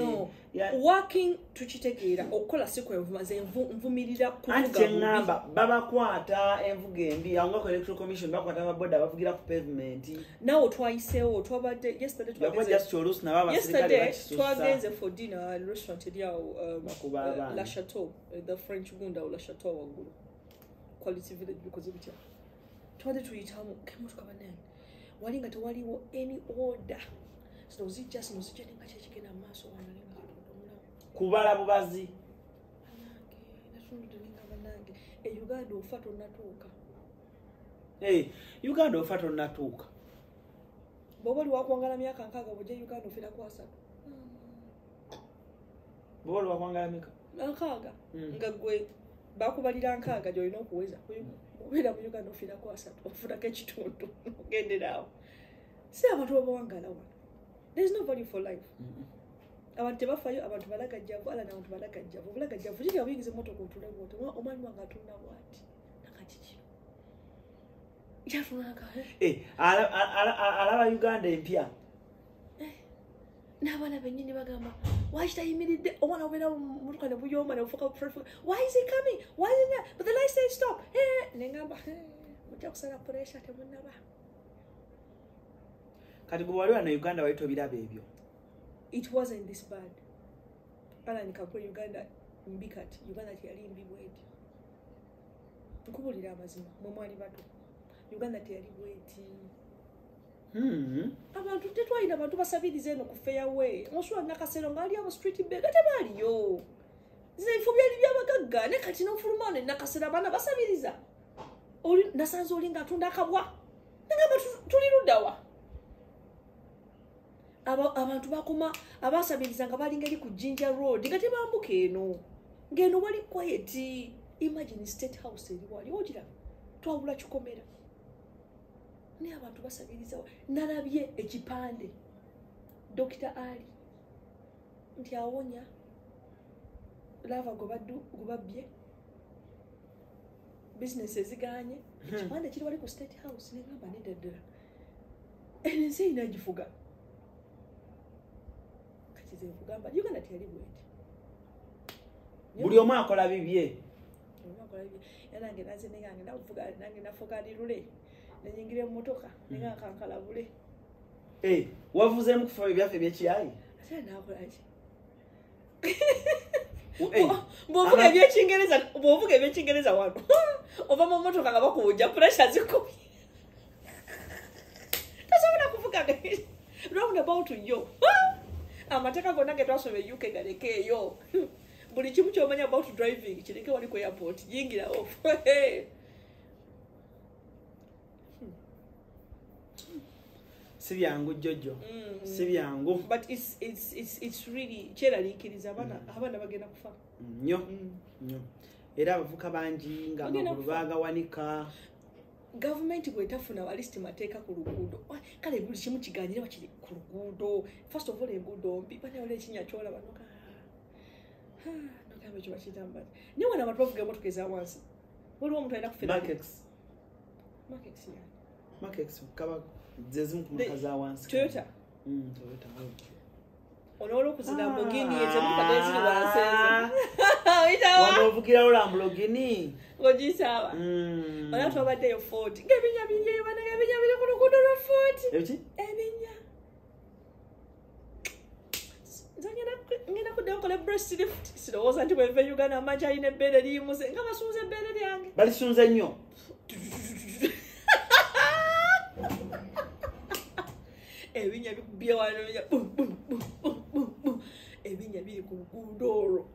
working tukitegeera okukola si kwenvuma ze nvumirira anti kyeŋŋamba babakwata envuga embi awo nga ku electoral commission bakwata ababoda abavugira ku pavement naawe twayiseewo twabadde yesterday twagenze for dinner restaurant eri awo la chateau the french gunda la chateau waggulu quality village bikoze bitya twade tuyitamu kemotoka banene wali nga tewaliwo any order so zijja nga kyekigenda mu maaso wanalinga omulamu kubala bubazi natunudde ninga bannange Uganda ofa tonnatuuka Uganda ofa tonnatuuka bw'oba oli wakwangala myaka 6 bw'ojja Uganda ofira ku 3 bw'oba oli wakwangala myaka 6 nga gwe bakubalira 6 gy'olina okuweza obeera mu Uganda ofira ku 3 ofunako ekitundu ogenderaawo si abantu babawangala wano there is no value for life abantu tebafaayo abantu balagajjavu ala n'abantu balagajjavu obulagajjavu kiri abuyingiza emmotoka otule bwoti omwami wange atunda bwati nakakiki yafunaka alaba Uganda empya n'abaana bennyini bagamba waki tayimiridde omwana obeera mumotoka ne buyoma ne bufuka why is he coming why is he there but the light said stop nengamba mujja kusala pressure temunnaba kati bwe wali wano Uganda wali tobiraba ebyo it wasn't this bad ala nikakula Uganda mbi kati Uganda teyali mbi bweti nkubulira amazima mwe mwali bato Uganda teyali bweti abantu tetwalina abantu basabiriza eno ku fairway omusula nakasero ngaali abo street bag tebaaliyo zifo byali byabagagga ne kati n'ofuluma ne nakasero abaana basabiriza oli nasanze oli ng'atunda akabwa nagamba tuli luddawa abantu bakoma abasabiriza nga balinga eri ku Jinja Road nga tebambuka eno ng'eno wali quiet imagine state house eri wali ogira twawula kikomera ne abantu basabiriza nalabye ekipande Dr. Ali nti awonya lava gobabbye business eziganye ekipande kiri wali ku state house negamba nedaddala ensi inagifuga kugamba Uganda teyali bweti buli omu akola bibye nange naze nengange navuga nange nafuga lirule nenyingira emmotoka nenga kankalabule wavuze mu kufo byaffe byekiyayi ate nakolaki bw'ovuga ebyekingereza wano ova mu mmotoka nga bakuwujja pressure zikubye tasobola kuvuga round about yo amateeka gonna ge twasomye UK galekeeyo buli kimu kyomanya about driving kireke wali ku airport yingira off si byangu jjojo si byangu but it's really kyeraliikiriza abaana bagenda kufa nnyo era abavuka bangi nga amagulu baagawanika gavumenti bwetafuna balisti mateeka ku luguudo kale buli kimu kiganjire bakiri ku luguudo first of all enguudo mbi banayola ekinya kyolaba nokamba ekyo bakitambala naye wana abantu bavuga emmotoka eza wansi waliwo omuntu alina kufera Makex kaba zezimu ku motoka za wansi Toyota ono olw'okuzina Lamborghini ezemuka eziri wansi wano ovugirawo Lamborghini ogisaaba ola twabaddeyo 40 ng'ebinya binjeyo bana ng'ebinya biri ku luguudo lwa 40 ebiki ebinya ngenda kuddayo nkola breast lift sirowooza nti bweva Uganda amangi alina ebbeere liyimuze nga basunze ebbeere lyange balisunze nnyo ebinya bikubye wano ebinya biri ku luguudo olwo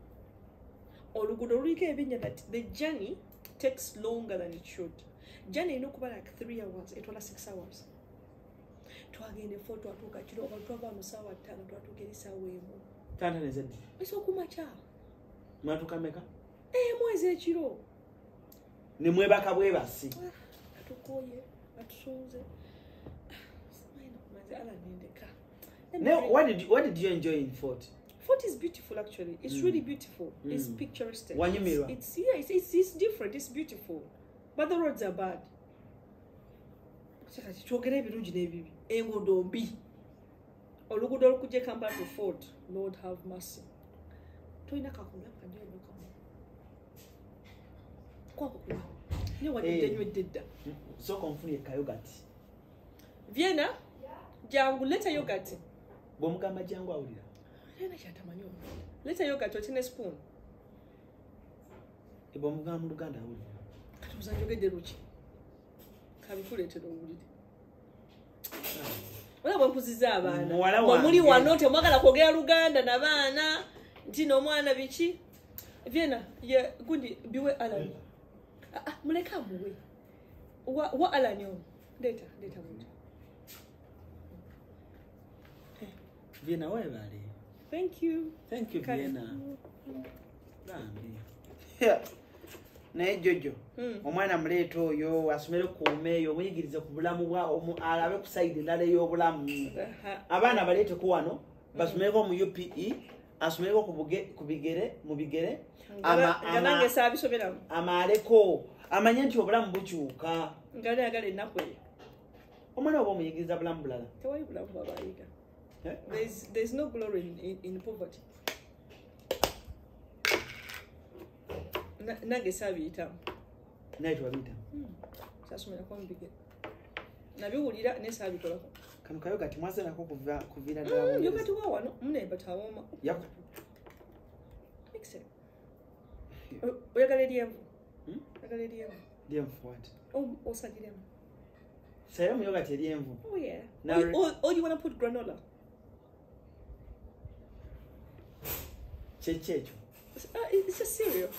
oluguudo luliko ebinya that the journey takes longer than it should journey erina okuba like 3 hours etwala 6 hours twagenda efo twatuuka kiro abantu twava mu ssaawa 5 twatuuka eri ssaawa emu tantanezedde esokumakya mwatuuka meka mwezi ekiro ne mwebaka bwebasi atukoye atusunze what did you enjoy in Fort? Fort is beautiful actually. It's really beautiful. It's picturesque. Wanyumirwa. It's different. It's beautiful. But the roads are bad. Chakati twogera ebirungi n'ebibi. Enguudo mbi. Oluguudo olukujja Kampala to Fort. Lord have mercy. Toyina kakumya kanjye ndokamu. Kwako kuba. Ni wadde nywedde dda. Sooka onfunye kayogati. Vienna? Jangu leta yogurt. Bw'omugamba jangu awulira. Yana kyatamanyi omuntu. Leta yogurt otina spoon. Bw'omugamba mu Luganda awulira. Tuzanjogedde luki. Kabikuleetera obuliri. Wala bwankuzizza abaana. Muli wano temwagala kwogera Luganda n'abaana. Nti n'omwana biki. Viena, ye gundi biwe Alan. Muleka muwe. Wa Alan yo. Data mundi. Viena wewe bali. Thank you. Thank you Viena. Yeah. Naye Jojo. Omwana muleeta oyo asomere kuumeeyo omuyigirize ku bulamu bwa alabe ku side endala ey'obulamu. Abaana baleeteko wano basomereko mu UPE asomereko ku bigere mu bigere nange saabisomeramu amaaleko amanye nti obulamu bukyuka ngale agale ennaku eyo omwana oba omuyigiriza bulamu bulala tewali bulamu bwabayiga. There's no glory in poverty. Nange saabiyitamu naye twabiyitamu sasomerako mu bigere nabiwulira ne saabikolako kano kayo kati mwazenako kuviira ddala yo kati wa wano munemba tawooma oyagala eryenvu oyagala eryenvu lyenvu what osaliremu sayiramu yo kati eryenvu oh yeah or you want to put granola kyekyo it's a cereal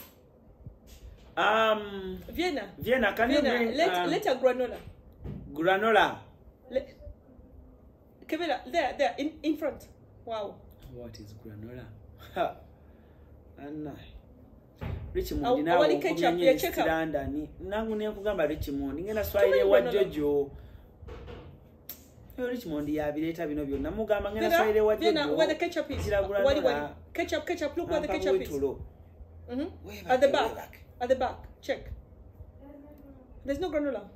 Viena can you bring let a granola Kevin, there, in front. Wow. What is granola? Anna. Richmond now. Awali ketchup ya check out. Nangu niyo kugamba Richmond. Ngena swahili wa Jojo. Richmond ya bileta bino byonna. Mugamba ngena swahili wa Jojo. Where the ketchup is. What? Ketchup. Look where the ketchup is. At the back. At the back. Check. There's no granola.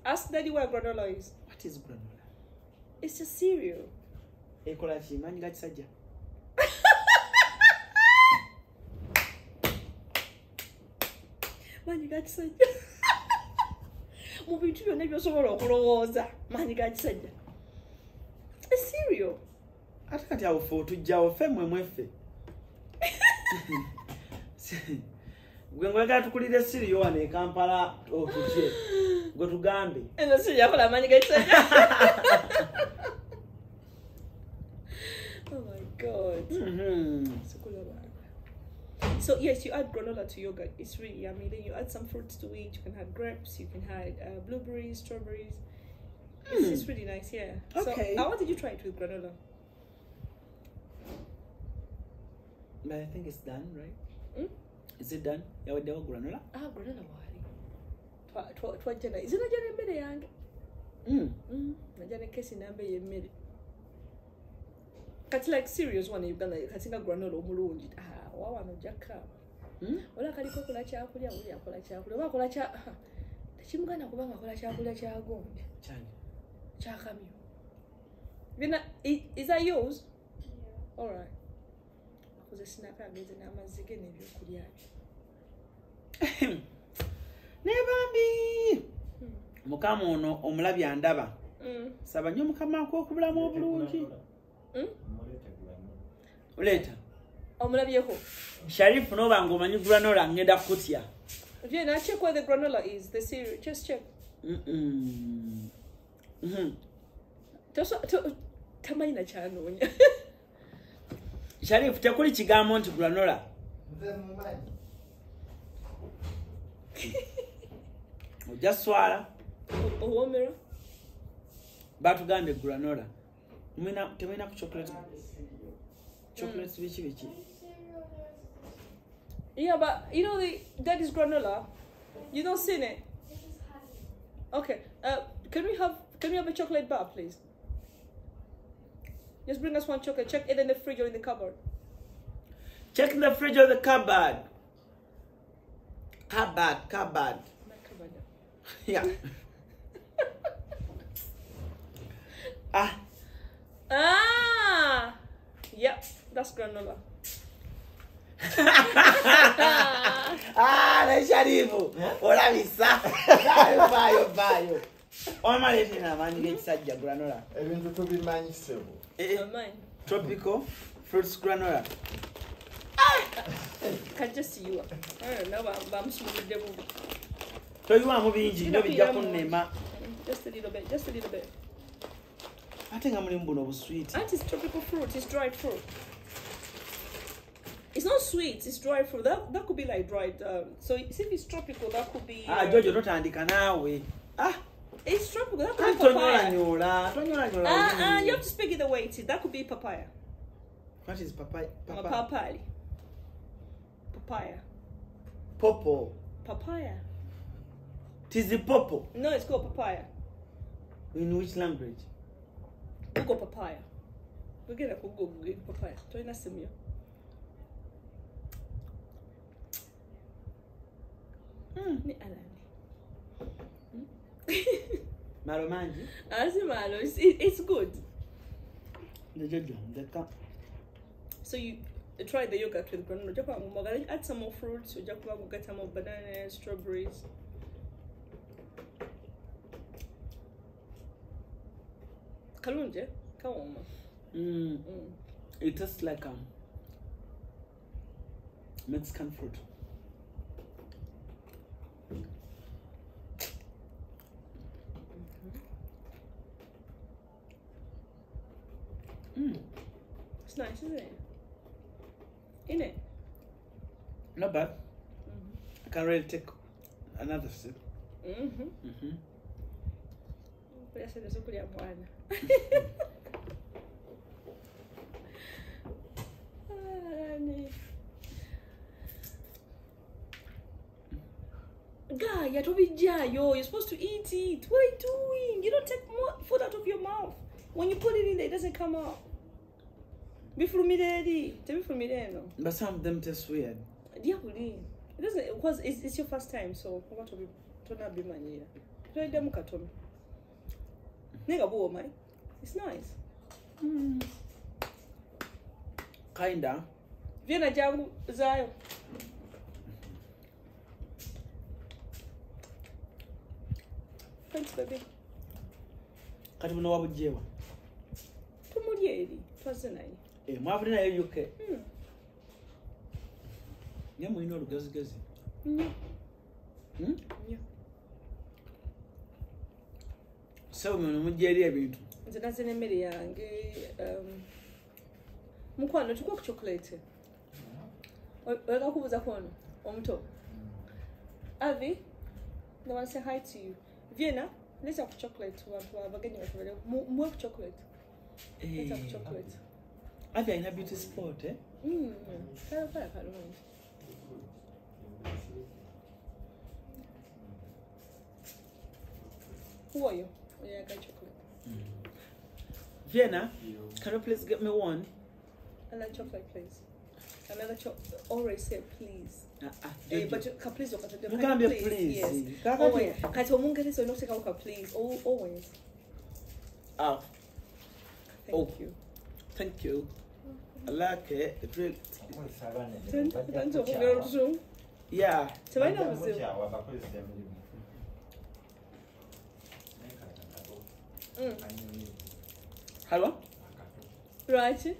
Ask Daddy where granola is. What is granola? It's a cereal. Ekola chi manyi gakisajja. Manyi gakisajja. Mu bintu byonna by'osobola okulowooza manyi gakisajja. A cereal. Ate kati awo ffe otujjawo ffe mwemweffe. Gwe ngwagala tukulire cereal wano e Kampala otutye. Gwe tugambe. Eno si yakola manyi gakisajja. Oh my God. So yes, you add granola to yogurt. It's really yummy. Then you add some fruits to it. You can add grapes. You can add blueberries, strawberries. It's really nice. Yeah. Okay. So I wanted you to try it with granola. But I think it's done, right? Is it done? Yeah, with the granola? Granola wali. Twajjana. Is it not jana emmere yange? Najjana kesi nambe yemmere. Kati like serious one Uganda katinga granola omulungi. Wawano jakka. Ola kaliko kola kyakulya uli akola kyakulya. Oba kola kya tekimugana kubanga akola kyakulya kyagombe. Chani. Chakamyo. Vina, is that yours? Yeah. All right. Kuze sinaka ageze n'amazige n'ebyokulya. Nebambi. Mukama ono omulabi andaba. Saba nnyo mukama ak'okubulamu obulungi. Uleta. Omulabyeko. Sharifu noba ngomanyi granola ngenda kutya. Yeah, now check where the granola is. The cereal. Just check. Tamayina kyanonya. Sharifu tekuli kigambo nti granola. Just swala. Owomera. Batugambe granola. Temina ku chocolate. Chocolates bichi. Yeah, but you know that is granola. You don't seen it. Okay. Can we have a chocolate bar, please? Just bring us one chocolate. Check it in the fridge or in the cupboard. Check in the fridge or the cupboard. Cupboard. Yeah. Yep, that's granola. Na Sharifu. Ola bisa. Bayo. Omalete na mani gekisajja granola. Ebintu tubimanyi sebo. Mine. Tropical fruits granola. kajja siyiwa nabo bamusumulidde bubi toyiwamu bingi nnyo bijja kunnema just a little bit ate nga mulimu buno buswiti and it's tropical fruit, it's dried fruit. It's not sweet, it's dried fruit. That could be like dried. So if it's tropical, that could be. Jojo totandika naawe. It's tropical. That could be papaya. Tonyola. You have to speak it the way it is. That could be papaya. What is papaya? Papaya. Papaya. Popo. Papaya. Tis the popo. No, it's called papaya. In which language? Google papaya. We get a Google papaya. Join us, Simio. Malo manji. Malo, it's good. So you try the yogurt with granola. Add some more fruits. You get some more bananas, strawberries. Kalunje, kawoma. It tastes like Mexican fruit. It's nice, isn't it? Isn't it? Not bad. I can really take another sip. Guy, you're supposed to eat it. What are you doing? You don't take more food out of your mouth. When you put it in there, it doesn't come out. But some of them taste weird. Yeah, it doesn't, because it's your first time, so what will be not be money. It's nice. Kinda. Vienna Jamu Zayo. Thanks, baby. Katibuno wabujewa. Tumulieri, twazenaye. Mwavulina naye UK. Nye mulina olugezigezi. Nnyo. So mujja eri ebintu. Nze nazina emmere yange. Mukwano tukwa ku chocolate. Oyagala kubuuza kwono omuto. Avi, no one say hi to you. Vienna, let's have chocolate. Abagenyi batubere muwe ku chocolate. Let's have chocolate. Avi alina beauty spot, eh? Kala. Who are you? Yeah, I got chocolate. Vienna, can you please get me one? Another chocolate, please. Another chocolate. Always say please. But please, you can't be please. Yes. Always. So not take out please. Always. Thank you. Thank you. I like it. It's really. Yeah. Hello? Right.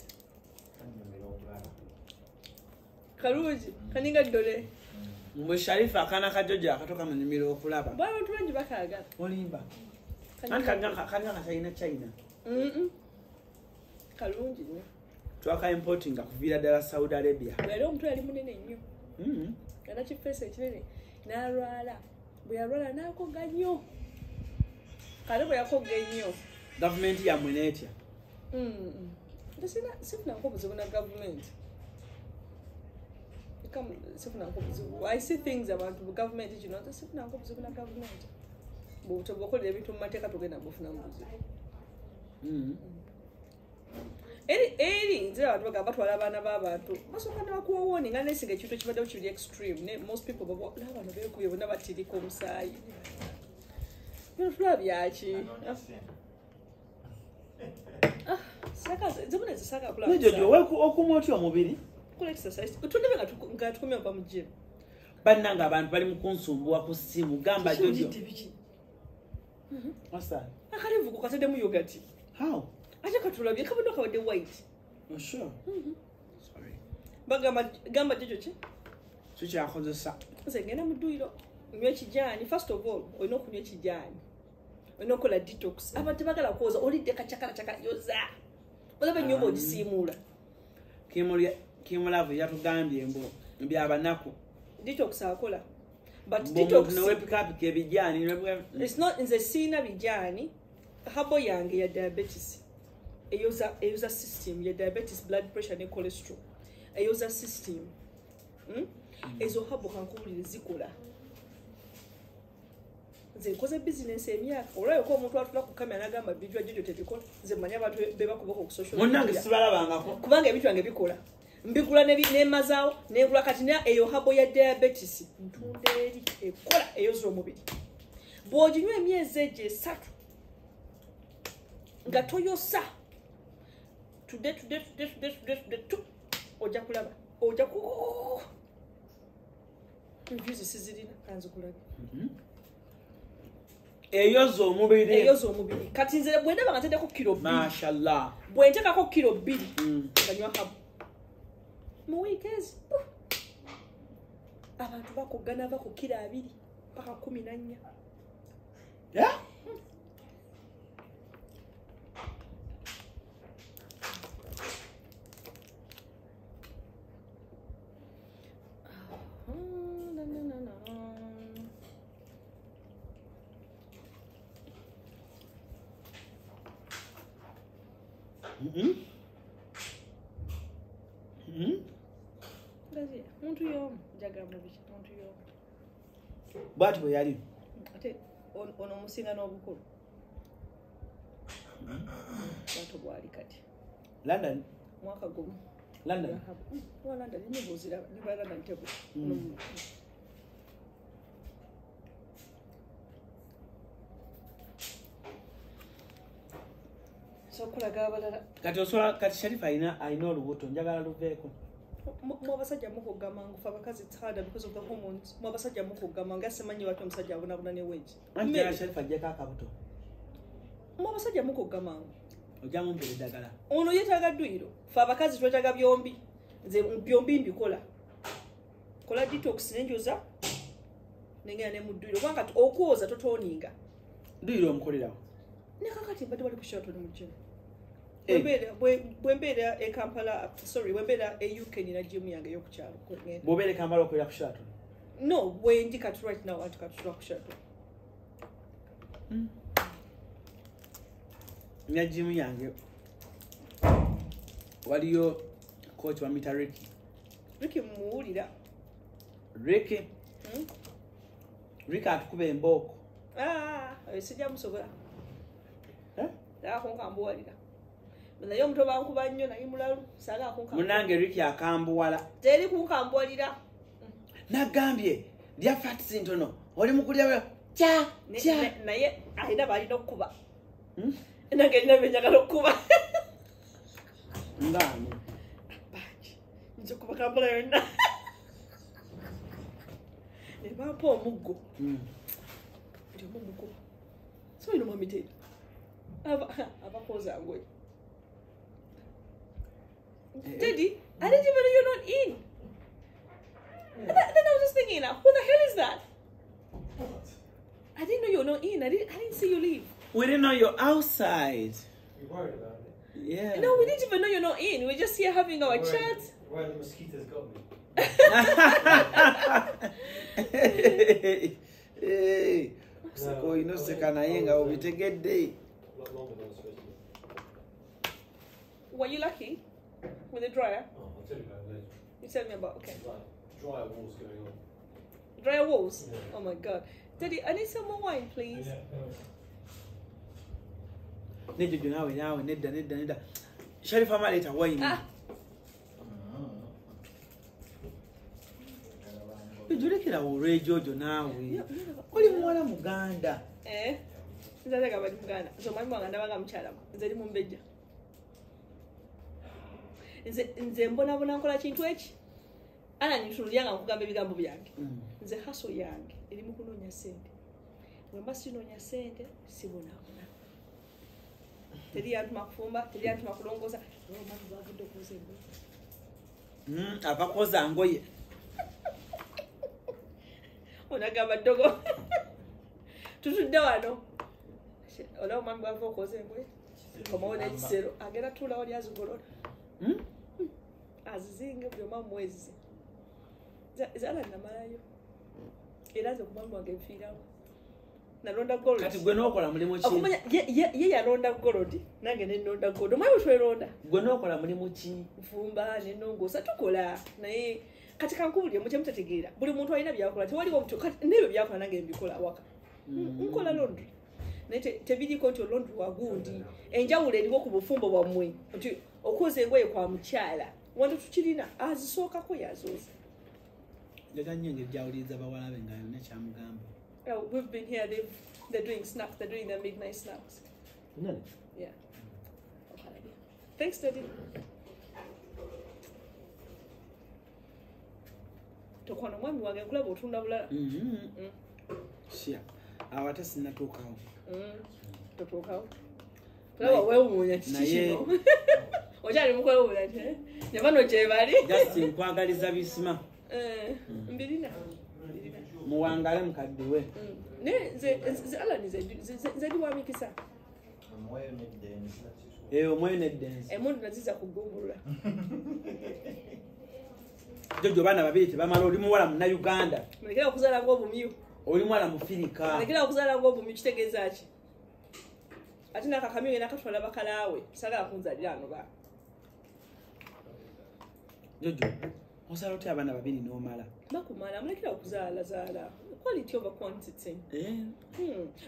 Kaluji, kaninga dole. Mwe Sharifa akana kajoja akatoka mu nnimiro okulaba. Bwa abantu bangi bakaaga. Olimba. Kanga China. Kalungi nnyo. Twaka importinga kuviira ddala Saudi Arabia. Yali omuntu yali munene nnyo. Yana kifeesi ekinene n'alwala. Bwe yalwala n'akogga nnyo. Kale bwe yakogga ennyo. Gavumenti yammwe n'etya. Sifunako obuzibu na gavumenti. I see things about the government, you know, that's not the government. But to work everything to take to get a buff numbers. Any, there are about Walabana Baba too. Also, kind of warning, unless you get you to the extreme. Most people walk down on the vehicle, you will never see the comsai. You're Flaviachi. Sakas, it's a saga blood. Okumoti omubiri. Exercise. Utunebe nga tukomya pa mu gym. Bannanga abantu bali mu kunsumbuwa ku ssimu gamba jojo. What's that? Akalivu ku katade mu yogurt. How? Aje katulabye kabondo kawade white. Oh sure. Sorry. gamba jojo ki tukyakozesa nze ngenda mu dduyiro nywa ekijaani first of all olina okunywa ekijaani olina okukola detox abantu tebagala kwoza olidde kacakala yoza olaba ennyumba ogisiimuula kimulavu yatugambye mbu byabanaku detox akola but detox nowepikapika ebijaani it's not nze siina bijaani habo yange ya diabetes eyoza system ya diabetes blood pressure ne cholesterol eyoza system ezo habo kankubulire zikola nze nkoze business emyaka olwayo ko omuntu atula ku kamera n'agamba bijwa jojo tebikola nze mmanyi abantu bebakubako ku social media munnange sibalabangako kubanga ebintu byange bikola mbigula nemazaawo negula kati na eyo habo ya diabetes ntunda eri ekola eyoza omubiri bw'oginywa emyezi egyo 3 nga toyosa today ojja kulaba ojja ku njuzi sizirina kanzikulaga eyoza omubiri kati nze bwendaba nga ntendeko kilo 2 mashallah bwentekako kilo 2 nganywa habo mu weekends abantu bakugana bako kilo 2 paka 14 yeah muntu y'omu njagala mubiki muntu y'omu bwati bwe yali ate ono omusinga n'obukulu bwato bwali kati London mwaka gumu London wa London nibuuzira niba London tebu sokulaga abalala kati osobola kati Sharifa alina olubuto njagala luveeko mwabasajja mukugamangu fe abakazi it's harder because of the hormones mwabasajja mukugamangu asemanyi watu omusajja abonabona ne wengi anti Sharifa ajjeko akabuto mwabasajja mukugamangu ojja mumpera eddagala ono yeetaaga dduyiro fe abakazi twetaaga byombi nze byombi mbikola kola detox nenjoza nengenda ne mu dduyiro kubanga okwoza totooninga dduyiro omukolerawo ne kakati mbadde wali kushato ne mu gym bwembeera e Kampala sorry bwembeera e UK nina gym yange y'okukyalo bw'obeera e Kampala okolera ku shato no bwendi kati right now ati katutula ku shato nina gym yange waliyo coach bamuyita Ricky muwulira Ricky atukuba embooko sijja musobola akunkambuwalira naye omuntu bankuba nnyo naye mulalu saala munange Ricky akambuwala teri kunkambuwalira nagambye lya facts ntono oli mukulya naye alina balina okukuba nange nina benjagala okukuba ngaani bangi nja okuba Kampala yonna nebampa omuggo buli omu omukuba soyina omwamiteri abakoza ngoye Daddy, I didn't even know you're not in. Then I was just thinking, who the hell is that? I didn't know you're not in. I didn't see you leave. We didn't know you're outside. You worried about it? Yeah. No, we didn't even know you're not in. We're just here having our chat. Where the mosquitoes got me. Hey, so you know, Sekanayenga will be take a day. A lot longer than I was supposed to be. Were you lucky with the dryer? Oh, I'll tell you about it later. You tell me about, okay. There's like dryer walls going on. Dryer walls? Yeah. Oh my God. Daddy, I need some more wine, please. Yeah. Nedda. Sharifa maleta wine. Bijulekera olwejojo naawe. Oli muwala Muganda. Nzaga bali Muganda. So mami wange ndabaga mukyala. Nze ndi mumbejja. Nze mbona nkola kintu eki. Ana nitulyanga nkugamba ebigambo byange. Nze haso yange eri mu kunoonya ssente. Bwe mba sinoonya ssente sibonaabona. Teri yantuma kufumba, teri yantuma kulongoosa. Mami bwavudde okuuza embuzi. abakoza ngoye onagamba ddogo tutudde wano olaba omwami bwava okoza engoye komawo n'ekisero agenda tuula wali azigolola azizinge buli omu mwezi zala namalayo era nze ku mwami wange nfiirawo nalonda gold kati gwe n'okola mulimu ki okumanya ye yalonda gold nange nenonda gold omwami twelonda gwe n'okola mulimu ki nfumba nenongoosa tukola naye kati kankubulire mu kyemutategeera buli muntu alina byakola tewaliwo nebyo byakola nange mbikola awaka nkola londri naye tebiriko nti olondri wagundi enjawulo eriwo ku bufumbo bwammwe nti okwoza engoye kwa mukyala wantu tukirina azisookako yazooza njagala nnyo engeri gyawuliriza bawala be nga yonna kyamugamba. We've been here, they're doing snacks, they're doing their midnight snacks. Really? Yeah. Thanks, Daddy. Tokwana mwami wange nkulaba otunda bulala. Shia. Awo ate sinnatuukawo. Totuukawo. Tulaba weewuunya kiki kino. Okyali mukwewuunya nti ne bano gye bali. Just nkwagaliza bisima. Mbirina. Muwangale mukadde we. Ne nze Alani nze ndi wa mikisa. Omwoyo n'eddensi. Emundu naziza kugumbulula. Jojo baana babiri tebamala oli muwala Munnayuganda. Mulekera okuzaala ng'obumyu. Oli muwala Mufirika. Mulekera okuzaala ng'obumyu kitegeeza ki? Ate n'akakamyu ngenda katwala bakalaawe. Sagala kunzalira ano ba. Jojo, osala otya abaana babiri n'omala? Bakumala, mulekera okuzaala zaala. Quality over quantity.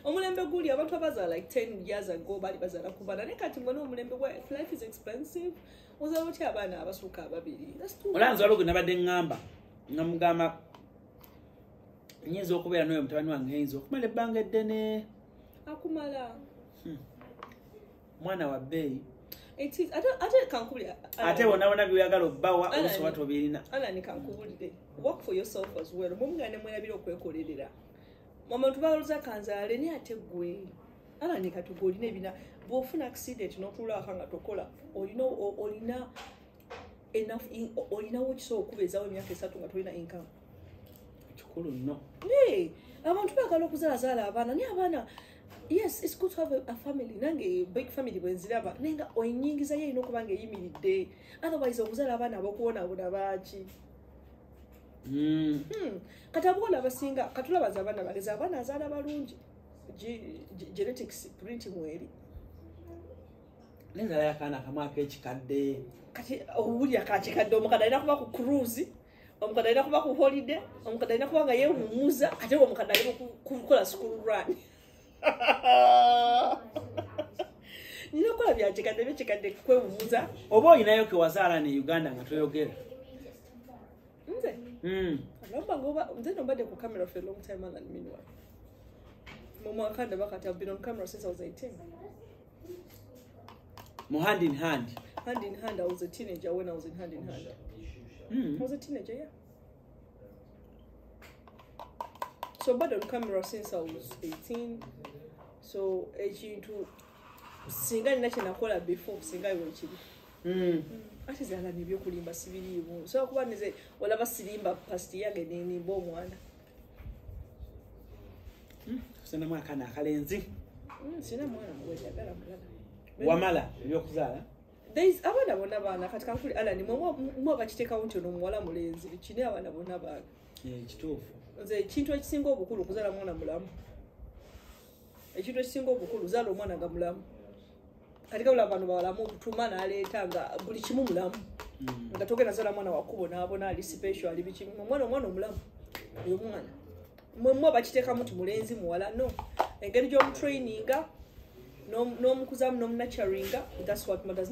Omulembe guli abantu abazaala like 10 years ago bali bazaala ku baana. Ne kati mbona omulembe gwa life is expensive. Ozaala otya abaana abasukka ababiri. Olanze waliwo gwe nabadde ŋŋamba. Namugamba nyinza okubeera n'oyo mutabani wange nyinza okumala ebbanga eddene. Akumala. Mwana wa bbeeyi. It is. Ate kankubulira. Ate wona by'oyagala obbawa osobola tobirina. Alani kankubulire. Work for yourself as well. Mumugane mwerabira okwekolerera. Mama tubaluza kanzaale ne ate gwe. Alani katugolina ebina. Bw'ofuna accident n'otuula akanga tokola. Olina enough olinawo kisobola okubeezaawo emyaka 3 nga tolina income. Kikulu nnyo. Abantu baagala okuzaalazaala abaana naye abaana. Yes, it's good to have a family. Nange big family bwenziraba. Nenga oyinyingiza ye ino kubanga eyimiridde. Otherwise okuzaala abaana abokuwona abuna baaki. Katabukola abasinga katulabaza abaana bageza abaana azaala balungi. Genetics printing mweri. Nenzala yakaana akamu ak'ekikadde. Kati owuli akakikadde omukadde alina kuba ku cruise. Omukadde alina kuba ku holiday. Omukadde alina kuba nga yeewummuza ate omukadde alina kukola school run. Ninakola byakikadde kwewumuza. Oba olinayo ke wazaala ne Uganda nga toyogera? Nze? Nze nombadde ku camera for a long time and meanwhile. Mwakanda bakati I've been on camera since I was 18. Hand in hand? Hand in hand. I was a teenager when I was in hand in hand. I was a teenager, yeah. So I've been on camera since I was 18. So ekintu singa nina kyenakola before singa iwe kiri. Ate zaala nebyokulimba sibiriimu. So kuba nze olaba sirimba pasti yange nenimba omwana. Sina mwakana akalenzi. Sina mwana mwejagala mulala. Wamala ebyokuzaala? There's abana bonna baana kati kankuli Alani mwe bakiteekawo nti ono muwala mulenzi kine abana bonna baana. Kituufu. Nze ekintu ekisinga obukulu kuzaala mwana mulamu. Ekintu ekisinga obukulu zaala omwana nga mulamu. Kati kabula abantu bawalamu obutuma n'aleeta nga buli kimu mulamu. Nga togenda zaala mwana wakubo n'abona ali special ali bikimu. Omwana omulamu. Oyo mwana. Mwe bakiteekamu nti mulenzi muwala no. Engeri gy'omutraininga n'omukuzaamu n'omunaturinga, that's what matters.